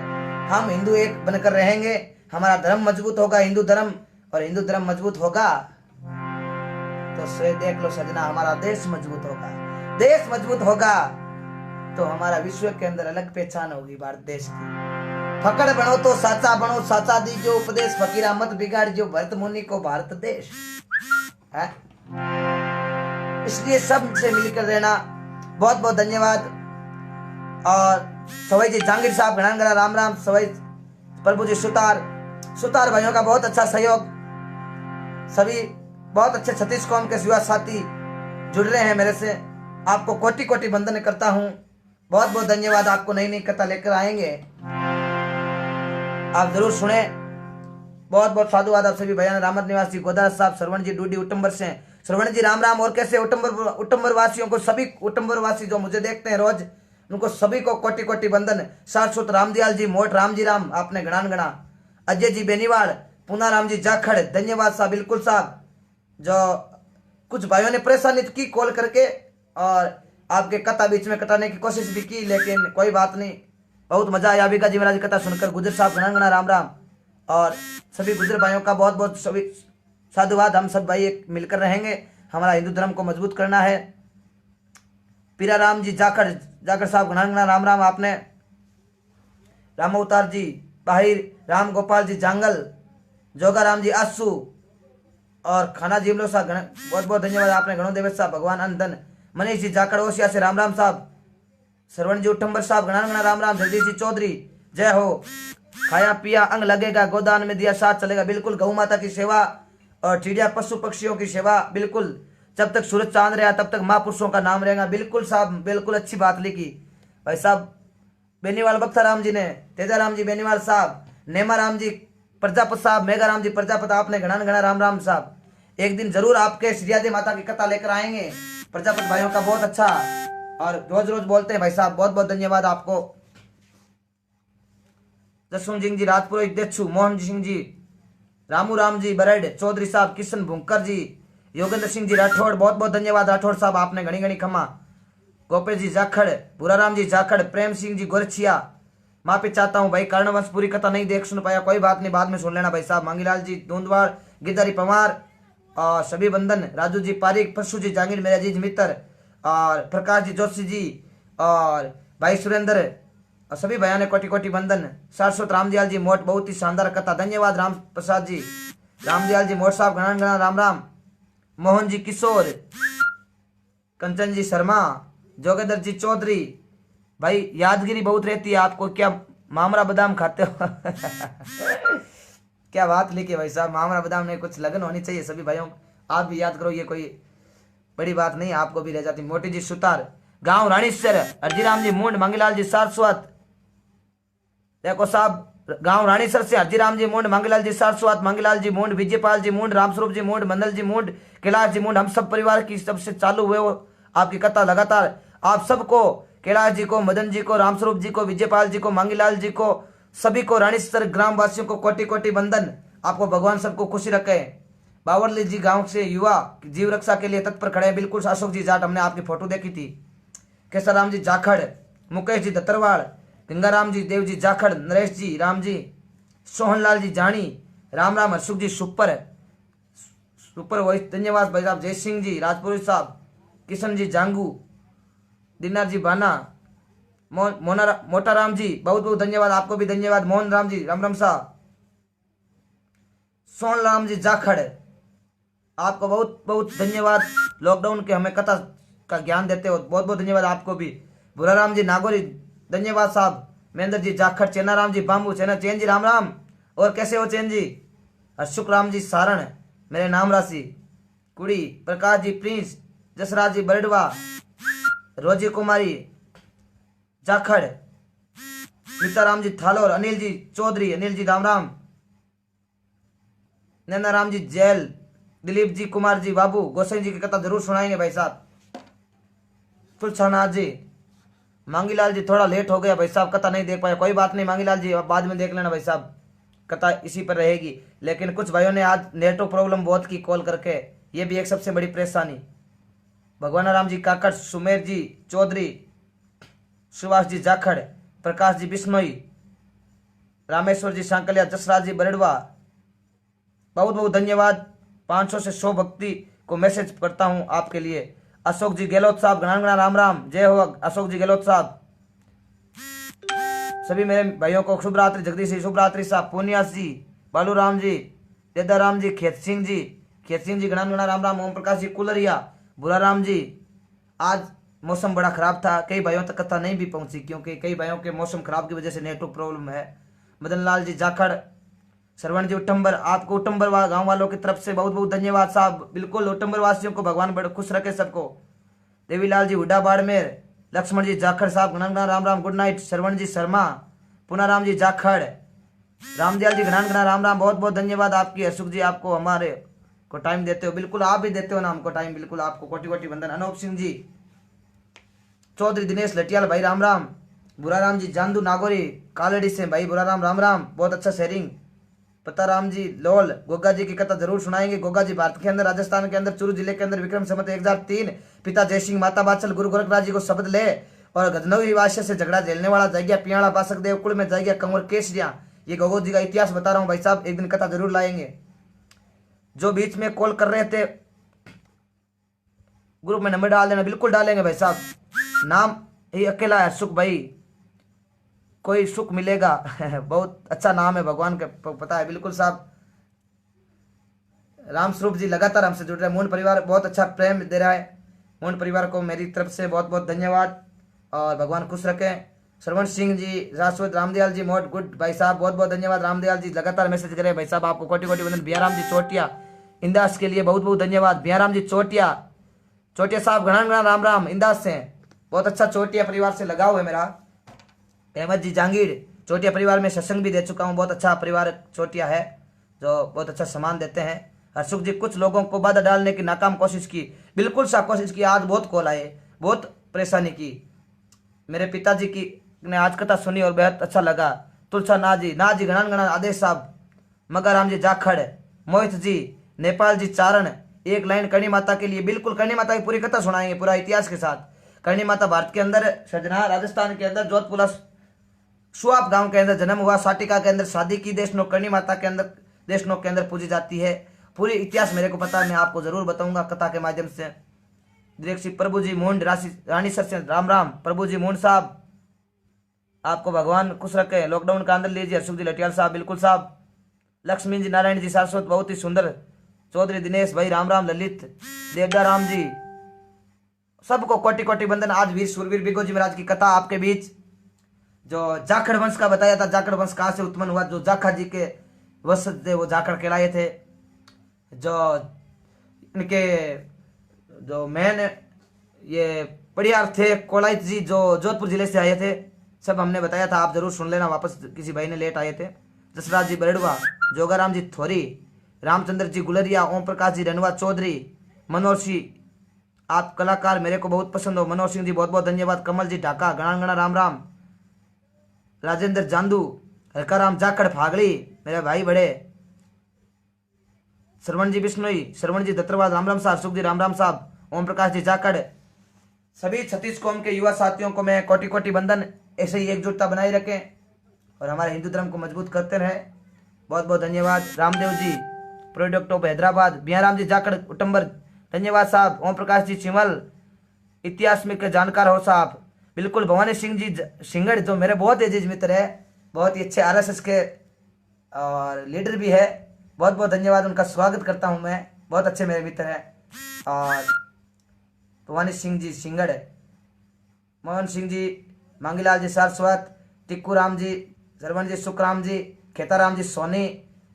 हम हिंदू एक बनकर रहेंगे, हमारा धर्म मजबूत होगा हिंदू धर्म, और हिंदू धर्म मजबूत होगा तो देख लो सजना हमारा देश मजबूत होगा। देश मजबूत होगा तो हमारा विश्व के अंदर अलग पहचान होगी भारत देश की। फकड़ बनो तो साचा बनो, साचा दीजो उपदेश, फकीरा मत बिगाड़ जो भरत मुनि को भारत देश है। इसलिए सब से मिलकर रहना। बहुत बहुत धन्यवाद। और सवाई जी जहांगीर साहब घना राम राम, सवाई प्रभु जी सुतार भाइयों का बहुत अच्छा सहयोग। सभी बहुत अच्छे छत्तीस कौम के युवा साथी जुड़ रहे हैं मेरे से, आपको कोटि कोटि वंदन करता हूं। बहुत बहुत धन्यवाद। आपको नई नई कथा लेकर आएंगे, आप जरूर सुने। बहुत बहुत साधुवाद आप सभी भैया। रामत निवासी गोदारा साहब, श्रवण जी डूडी उटम्बर से, श्रवण जी राम राम। और कैसे उटम्बर वासियों को, सभी उटम्बर वासी जो मुझे देखते हैं रोज, उनको सभी को कोटि कोटि वंदन। शाश्वत रामदयाल जी मोट, राम जी राम आपने गणा। अजय जी बेनीवाल, पूना राम जी जाखड़, धन्यवाद साहब। बिल्कुल साहब, जो कुछ भाइयों ने परेशानी की कॉल करके, और आपके कथा बीच में कटाने की कोशिश भी की, लेकिन कोई बात नहीं, बहुत मजा आया अभी का जी महाराज कथा सुनकर। गुजर साहब गणा राम राम, और सभी गुजर भाइयों का बहुत बहुत सभी साधुवाद। हम सब भाई एक मिलकर रहेंगे, हमारा हिंदू धर्म को मजबूत करना है। पीरा राम जी जाखड़ साहब गणा राम राम आपने, राम अवतार जी बाहिर, राम गोपाल जी जांगल, जोगा राम जी आसू, और खाना जीवलो साहब बहुत बहुत धन्यवाद आपने। गणो देवेश साहब भगवान अंधन, मनीष जी जाखड़ ओसिया से राम राम साहब, श्रवण जी उठम्बर साहब गणा राम राम, जगदीश जी चौधरी जय हो। खाया पिया अंग लगेगा, गोदान में दिया साथ चलेगा। बिल्कुल गौ माता की सेवा और चिड़िया पशु पक्षियों की सेवा, बिल्कुल जब तक सूरज चांद रहा तब तक महापुरुषों का नाम रहेगा। बिल्कुल साहब, बिल्कुल अच्छी बात लिखी भाई साहब। बेनीवाल बख्ता राम जी ने, तेजा राम जी बेनीवाल साहब, नेमा राम जी प्रजापत साहब, मेघा राम जी प्रजापत आपने घना राम राम साहब। एक दिन जरूर आपके श्रीयादे माता की कथा लेकर आएंगे। प्रजापत भाइयों का बहुत अच्छा, और रोज रोज बोलते हैं भाई साहब, बहुत बहुत धन्यवाद आपको। जसवंत सिंह जी राजपुरोहित देच्छू, मोहन सिंह जी, रामू राम जी बरड, चौधरी साहब, किशन भूंकर जी, योगेंद्र सिंह जी राठौड़, बहुत बहुत धन्यवाद राठौड़ साहब आपने घनी घनी खमा। गोपेश जी जाखड़, भूराराम जी जाखड़, प्रेम सिंह जी गोरछिया। माफी चाहता हूँ भाई, कारणवश पूरी कथा नहीं देख सुन पाया, कोई बात नहीं, बाद में सुन लेना भाई साहब। मांगीलाल जी दूंदवाड़, गिदारी पवार और सभी बंधन, राजू जी पारिक, परशु जी जांगीर मेरे अजीज मित्र, और प्रकाश जी जोशी जी, और भाई सुरेंद्र, और सभी भैया ने कोटि कोटि बंधन। शाश्वत रामदयाल जी मोट, बहुत ही शानदार कथा, धन्यवाद राम प्रसाद जी, रामदयाल जी मोट साहब घना घना राम राम। मोहन जी किशोर, कंचन जी शर्मा, जोगेंद्र जी चौधरी। भाई यादगिरी बहुत रहती है आपको, क्या मामरा बादाम खाते हो? क्या बात लिखी भाई साहब, मामरा बादाम नहीं, कुछ लगन होनी चाहिए सभी भाइयों। आप भी याद करो, ये कोई बड़ी बात नहीं, आपको भी रह जाती। मोटी जी सुतार, गांव रानीसर, हरजीराम जी मुंड, मंगीलाल जी सारस्वत। देखो साहब, गांव रानीसर से हरजीराम जी मुंड, मंगीलाल जी सारस्वत, मंगीलाल जी मुंड, विजयपाल जी मुंड, रामस्वरूप जी मुंड, मंदल जी मुंड, कैलाश जी मुंड, हम सब परिवार की सबसे चालू हुए वो आपकी कथा लगातार। आप सबको, कैलाश जी को, मदन जी को, रामस्वरूप जी को, विजयपाल जी को, मंगीलाल जी को, सभी को, रानीसर ग्राम वासियों को कोटि कोटि बंधन। आपको भगवान सबको खुशी रखे। बावरली जी गांव से युवा जीव रक्षा के लिए तत्पर खड़े हैं, बिल्कुल। अशोक जी जाट, हमने आपकी फोटो देखी थी। केसरराम जी जाखड़, मुकेश जी दत्तरवाड़, गंगाराम जी देव जी जाखड़, नरेश जी राम जी, सोहनलाल जी जानी, राम राम, हरसुख जी सुपर सुपर वॉइस, धन्यवाद भाई साहब। जय सिंह जी राजपुरी साहब, किशन जी जांगू, दिनार जी बाना, मोटाराम जी बहुत बहुत धन्यवाद, आपको भी धन्यवाद। मोहन राम जी राम राम साहब, सोहनराम जी जाखड़, आपको बहुत बहुत धन्यवाद। लॉकडाउन के हमें कथा का ज्ञान देते हो, बहुत बहुत धन्यवाद आपको भी। भूराराम जी नागौरी, धन्यवाद साहब। महेंद्र जी जाखड़, चेनाराम जी बाम्बू, चैन जी राम राम, और कैसे हो चैन जी? अशोक राम जी सारण, मेरे नाम राशि कुड़ी, प्रकाश जी प्रिंस, जसराज जी बरडवा, रोजी कुमारी जाखड़, सीताराम जी थालोर, अनिल जी चौधरी, अनिल जी राम राम, नैनाराम जी जैल, दिलीप जी कुमार जी बाबू, गोसाई जी की कथा जरूर सुनाएंगे भाई साहब। तुलसानाथ जी, मांगीलाल जी थोड़ा लेट हो गया भाई साहब, कथा नहीं देख पाया, कोई बात नहीं मांगीलाल जी, अब बाद में देख लेना भाई साहब, कथा इसी पर रहेगी। लेकिन कुछ भाइयों ने आज नेटवर्क प्रॉब्लम बहुत की कॉल करके, ये भी एक सबसे बड़ी परेशानी। भगवान राम जी काकड़, सुमेर जी चौधरी, सुभाष जी जाखड़, प्रकाश जी बिश्नोई, रामेश्वर जी सांकलिया, जसराज जी बरड़वा, बहुत बहुत धन्यवाद। 500 से 100 भक्ति को मैसेज करता हूं आपके लिए। अशोक जी गहलोत साहब, घना राम राम, जय हो अशोक जी गहलोत साहब। सभी मेरे भाइयों को शुभ रात्रि, जगदीश जी शुभ रात्रि साहब, पूनियास जी, बालू राम जी, देदाराम जी, खेत सिंह जी घना राम राम, ओम प्रकाश जी कुलरिया, बुरा राम जी। आज मौसम बड़ा खराब था, कई भाइयों तक कथा नहीं भी पहुंची, क्योंकि कई भाइयों के मौसम खराब की वजह से नेटवर्क प्रॉब्लम है। मदन लाल जी जाखड़, श्रवण जी उटम्बर, आपको उटम्बर गांव वालों की तरफ से बहुत बहुत धन्यवाद साहब। बिल्कुल उटम्बर वासियों को भगवान बड़े खुश रखे सबको। देवीलाल जी हुडा बाड़मेर, लक्ष्मण जी जाखड़ साहब घना राम राम, गुड नाइट। श्रवण जी शर्मा, पुनाराम जी जाखड़, रामदयाल जी घना राम राम, बहुत बहुत धन्यवाद आपकी। अशोक जी आपको हमारे को टाइम देते हो, बिल्कुल आप भी देते हो ना हमको टाइम, बिल्कुल आपको कोटि कोटि वंदन। अनूप सिंह जी चौधरी, दिनेश लटियाल भाई राम राम, बुराराम जी जांदू नागौरी कालड़ी से भाई बुराराम राम राम, बहुत अच्छा शेयरिंग। पताराम जी लोल, गोगा जी की कथा जरूर सुनाएंगे। गोगा जी भारत के अंदर, राजस्थान के अंदर, चूरू जिले के अंदर, विक्रम संवत 1003, पिता जयसिंह, माता बाचल, गुरु गोरखनाथ जी को शब्द ले और गजनवी वास्य से झगड़ा झेलने वाला जाएगा पियाड़ा पासक देव कुल में जाएगा कंवर केसरिया। ये गोगो जी का इतिहास बता रहा हूँ भाई साहब, एक दिन कथा जरूर लाएंगे। जो बीच में कॉल कर रहे थे ग्रुप में नंबर डाल देना, बिल्कुल डालेंगे भाई साहब। नाम ही अकेला है सुख भाई, कोई सुख मिलेगा। बहुत अच्छा नाम है, भगवान के पता है, बिल्कुल साहब। राम स्वरूप जी लगातार हमसे जुड़ रहे हैं। मोहन परिवार बहुत अच्छा प्रेम दे रहा है, मोहन परिवार को मेरी तरफ से बहुत बहुत धन्यवाद और भगवान खुश रखें। श्रवण सिंह जी, शाश्वत, रामदयाल जी मोट गुड भाई साहब, बहुत बहुत धन्यवाद। रामदयाल जी लगातार मैसेज करें भाई साहब, आपको कोटि कोटि वंदन। बिहाराम जी चोटिया इंदास के लिए बहुत बहुत धन्यवाद। बिहाराम जी चोटिया साहब घना राम राम, इंदास से बहुत अच्छा चोटिया परिवार से लगाव है मेरा। अहमद जी जांगीर, चोटिया परिवार में सत्संग भी दे चुका हूँ, बहुत अच्छा परिवार चोटिया है जो बहुत अच्छा सम्मान देते हैं। हरसुख जी, कुछ लोगों को बाधा डालने की नाकाम कोशिश की, बिल्कुल सा कोशिश की, आज बहुत कॉल आए, बहुत परेशानी की। मेरे पिताजी की ने आज कथा सुनी और बेहद अच्छा लगा। तुलसा ना जी घना आदेश साहब, मगाराम जी जाखड़, मोहित जी, नेपाल जी चारण, एक लाइन करणी माता के लिए, बिल्कुल करणी माता की पूरी कथा सुनाएंगे पूरा इतिहास के साथ। करणी माता भारत के अंदर, सजना राजस्थान के अंदर, जोधपुर सुआप गांव के अंदर जन्म हुआ। साटिका के अंदर शादी की, देशनों करणी माता के अंदर, देशनों के अंदर पूजी जाती है। पूरी इतिहास मेरे को पता है, मैं आपको जरूर बताऊंगा कथा के माध्यम से। श्री प्रभु जी मोहन रानी सर से राम राम। प्रभु जी मोहन साहब, आपको भगवान खुश रखे, लॉकडाउन का आनंद लीजिए। अशोक जी लटियाल साहब, बिल्कुल साहब। लक्ष्मी जी, नारायण जी सारस्वत, बहुत ही सुंदर। चौधरी दिनेश भाई, राम राम। ललित देवदा राम जी, सबको कोटि कोटि बंदन। आज वीर सूरवीर बिगोजी महाराज की कथा आपके बीच। जो जाखड़ वंश का बताया था, जाखड़ वंश कहाँ से उत्पन्न हुआ, जो जाखा जी के वंशज थे वो जाखड़ कहलाए थे। जो इनके जो मेन ये परिवार थे कोलाइत जी, जो जोधपुर जिले से आए थे, सब हमने बताया था, आप जरूर सुन लेना वापस, किसी भाई ने लेट आए थे। जसराज जी बरड़वा, जोगाराम जी थोरी, रामचंद्र जी गुलरिया, ओम प्रकाश जी रनवा चौधरी, मनोहर सिंह, आप कलाकार मेरे को बहुत पसंद हो। मनोहर सिंह जी बहुत बहुत धन्यवाद। कमल जी ढाका, गणा गणा राम राम। राजेंद्र जांदू, हल्काराम जाखड़ फागड़ी, मेरे भाई बड़े। श्रवण जी बिश्नोई, श्रवण जी दत्तरवाद, राम राम साहब। सुख जी राम राम साहब। ओम प्रकाश जी जाखड़, सभी छत्तीस कौम के युवा साथियों को मैं कोटि कोटि बंदन। ऐसे ही एकजुटता बनाए रखें और हमारे हिंदू धर्म को मजबूत करते रहें। बहुत बहुत धन्यवाद। रामदेव जी, प्रोडक्ट ऑफ हैदराबाद, बिहाराम जी जाखड़ उटंबर, धन्यवाद साहब। ओम प्रकाश जी चिमल, इतिहास में के जानकार हो साहब, बिल्कुल। भवानी सिंह जी सिंगड़, जो मेरे बहुत अजीज मित्र है, बहुत ही अच्छे आरएसएस के और लीडर भी है, बहुत बहुत धन्यवाद, उनका स्वागत करता हूं मैं, बहुत अच्छे मेरे मित्र हैं। और भवानी सिंह जी सिंगड़, मोहन सिंह जी, मांगीलाल जी सारस्वत, टिक्कू राम जी, सरवण जी सुखराम जी, खेताराम जी सोनी,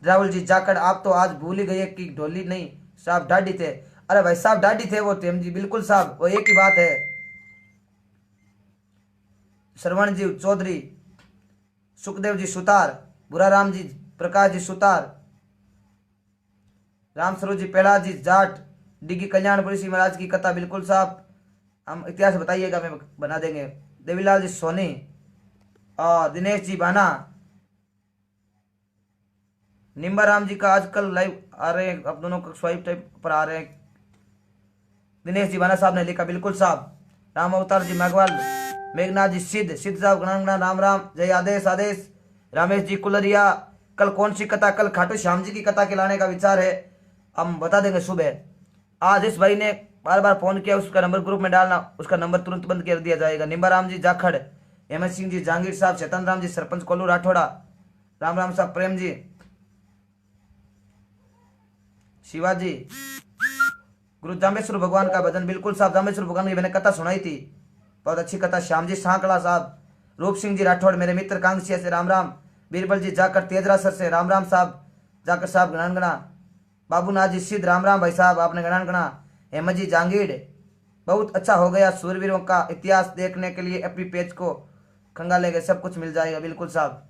राहुल जी जाखड़। आप तो आज भूल ही गए कि ढोली नहीं साहब डाडी थे। अरे भाई साहब डाडी थे वो टेम जी, बिल्कुल साहब, वो एक ही बात है। श्रवण जी चौधरी, सुखदेव जी सुतार, बुराराम जी, प्रकाश जी सुतार, राम स्वरूप जी पेड़ा जी जाट, डिगी कल्याणपुरी सिंह महाराज की कथा, बिल्कुल साहब। हम इतिहास बताइएगा, मैं बना देंगे। देवीलाल जी सोनी और दिनेश जी बाना, निम्बाराम जी का आजकल लाइव आ रहे हैं, आप दोनों को स्वाइप टाइप पर आ रहे हैं। दिनेश जी बाना साहब ने लिखा, बिल्कुल साहब। राम अवतार जी मेघवाल, मेघनाथ जी सिद्ध साहब, गणा राम राम। जय आदेश आदेश। रामेश जी कुलरिया, कल कौन सी कथा, कल खाटू श्याम जी की कथा के लाने का विचार है, हम बता देंगे सुबह। आज इस भाई ने बार बार फोन किया, उसका नंबर ग्रुप में डालना, उसका नंबर तुरंत बंद कर दिया जाएगा। निम्बाराम जी जाखड़, हेमंत सिंह जी जहांगीर साहब, चेतन राम जी सरपंच कोल्लू राठौड़ा, राम राम साहब। प्रेम जी, शिवाजी, गुरु जामेश्वर भगवान का भजन, बिल्कुल साहब। जामेश्वर भगवान की मैंने कथा सुनाई थी, बहुत अच्छी कथा। श्याम जी सांकड़ा साहब, रूप सिंह जी राठौड़, मेरे मित्र कांगसिया से राम राम। बीरबल जी जाकर तेजरा सर से राम राम साहब, जाकर साहब गणानगणा। बाबूनाथ जी सिद्ध, राम राम भाई साहब, आपने गणानगणा। हेमंत जी जांगीड़, बहुत अच्छा हो गया, सूरवीरों का इतिहास देखने के लिए अपनी पेज को खंगालेंगे, सब कुछ मिल जाएगा, बिल्कुल साहब।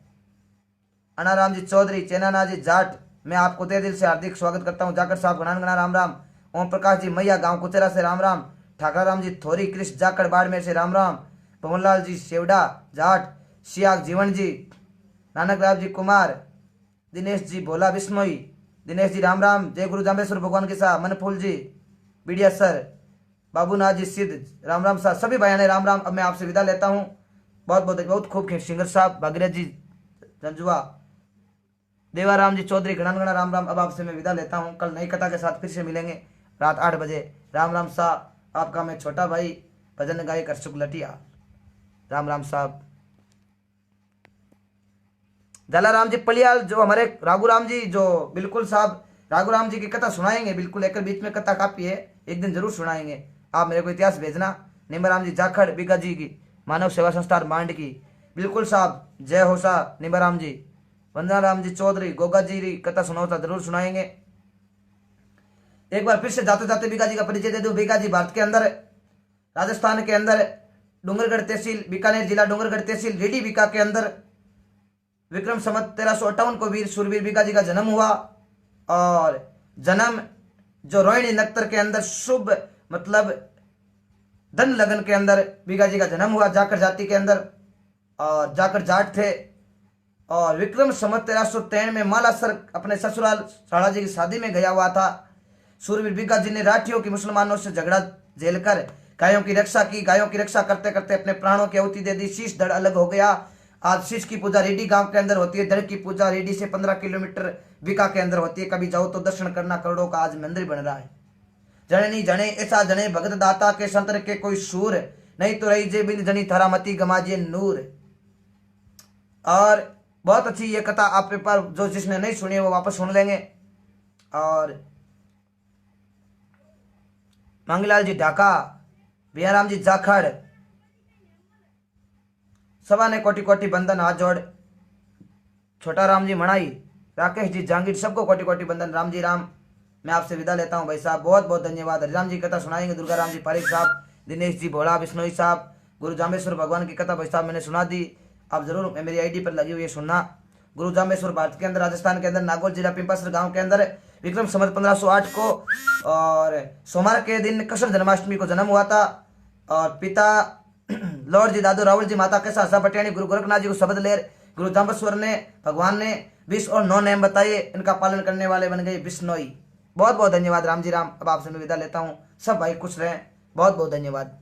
अनाराम जी चौधरी, चेनाना जी जाट, मैं आपको तहे दिल से हार्दिक स्वागत करता हूँ, जाकर साहब गणानगणा राम राम। ओम प्रकाश जी मैया, गांव कुचेरा से राम राम। ठाकराराम जी थोरी, कृष्ण जाकर बाड़मेर से राम राम। पवनलाल जी सेवडा जाट, सियाग जीवन जी, नानक राव जी कुमार, दिनेश जी भोला बिश्नोई, दिनेश जी राम राम। जय गुरु जामेश्वर भगवान के साथ, मनफूल जी बीडिया सर, बाबूनाथ जी सिद्ध, राम राम साहब, सभी भाइयों ने राम राम। अब मैं आपसे विदा लेता हूँ, बहुत बहुत बहुत खूब सिंगर साहब, भागीरथ जी जंजुआ, देवाराम जी चौधरी, गणानगणा राम राम। अब आपसे मैं विदा लेता हूँ, कल नई कथा के साथ फिर से मिलेंगे रात 8 बजे। राम राम साहब, आपका मैं छोटा भाई भजन गायक अशोक लटिया, राम राम साहब। जलाराम जी पलियाल, जो हमारे राघुराम जी, जो बिल्कुल साहब राघुराम जी की कथा सुनाएंगे, बिल्कुल एक बीच में कथा काफी है, एक दिन जरूर सुनाएंगे। आप मेरे को इतिहास भेजना। निम्बराम जी जाखड़, बीगा जी की मानव सेवा संस्थान मांड की, बिल्कुल साहब। जय हो सा निम्बराम जी। वंदना राम जी चौधरी, गोगा जी की कथा सुनाओ था, जरूर सुनाएंगे। एक बार फिर से जाते जाते बीगा जी का परिचय दे दूं। बीगा जी भारत के अंदर, राजस्थान के अंदर, डूंगरगढ़ तहसील, बीकानेर जिला, डूंगरगढ़ तहसील, रेडी बीका के अंदर विक्रम संवत 1358 को वीर सूरवीर बीगा जी का जन्म हुआ। और जन्म जो रोहिणी नक्षत्र के अंदर शुभ मतलब धन लगन के अंदर बीगा जी का जन्म हुआ, जाकर जाति के अंदर, और जाकर जाट थे। और विक्रम संवत 1363 में मालासर अपने ससुराल शाला जी की शादी में गया हुआ था। सूरवीर बीगा जी ने राठियों की मुसलमानों से झगड़ा झेलकर गायों की रक्षा की, गायों की रक्षा करते करते अपने प्राणों की आहुति दे दी। शीश धड़ अलग हो गया। आज शीश की पूजा रेडी गांव के अंदर होती है, धड़ की पूजा रेडी से 15 किलोमीटर बीका के अंदर होती है। कभी जाओ तो दर्शन करना, करोड़ों का आज मंदिर बन रहा है। जने नहीं जने ऐसा जने भगत दाता के संतर के कोई सूर, नहीं तो रही जे बिन जनी थारा मती गमाजिए नूर। और बहुत अच्छी ये कथा आप पेपर जो जिसने नहीं सुनी वो वापस सुन लेंगे। और मांगीलाल जी ढाका, बियाराम जी जाखड़, सभा ने कोटि कोटि बंधन हाथ जोड़। छोटा राम जी मणाई, राकेश जी जहांगीर, सबको कोटि कोटि बंधन। राम जी राम, मैं आपसे विदा लेता हूं भाई साहब, बहुत बहुत धन्यवाद। हरिराम जी कथा सुनाएंगे दुर्गा राम जी पारिक साहब, दिनेश जी भोला, बिश्नोई साहब, गुरु जामेश्वर भगवान की कथा भाई साहब मैंने सुना दी। आप जरूर मेरी आईडी पर लगी हुई है सुनना। गुरु जामेश्वर भारत के अंदर, राजस्थान के अंदर, नागौर जिला पिंपलसर गांव के अंदर विक्रम संवत 1508 को और सोमवार के दिन कृष्ण जन्माष्टमी को जन्म हुआ था। और पिता लॉर्ड जी दादू रावल जी, माता कैसा आशा पटियाणी, गुरु गोरखनाथ जी को शब्द लेर, गुरु जाम्बेश्वर ने भगवान ने 20 और 9 नेम बताए, इनका पालन करने वाले बन गए बिश्नोई। बहुत बहुत धन्यवाद राम जी राम। अब आपसे मैं विदा लेता हूँ, सब भाई खुश रहें, बहुत बहुत धन्यवाद।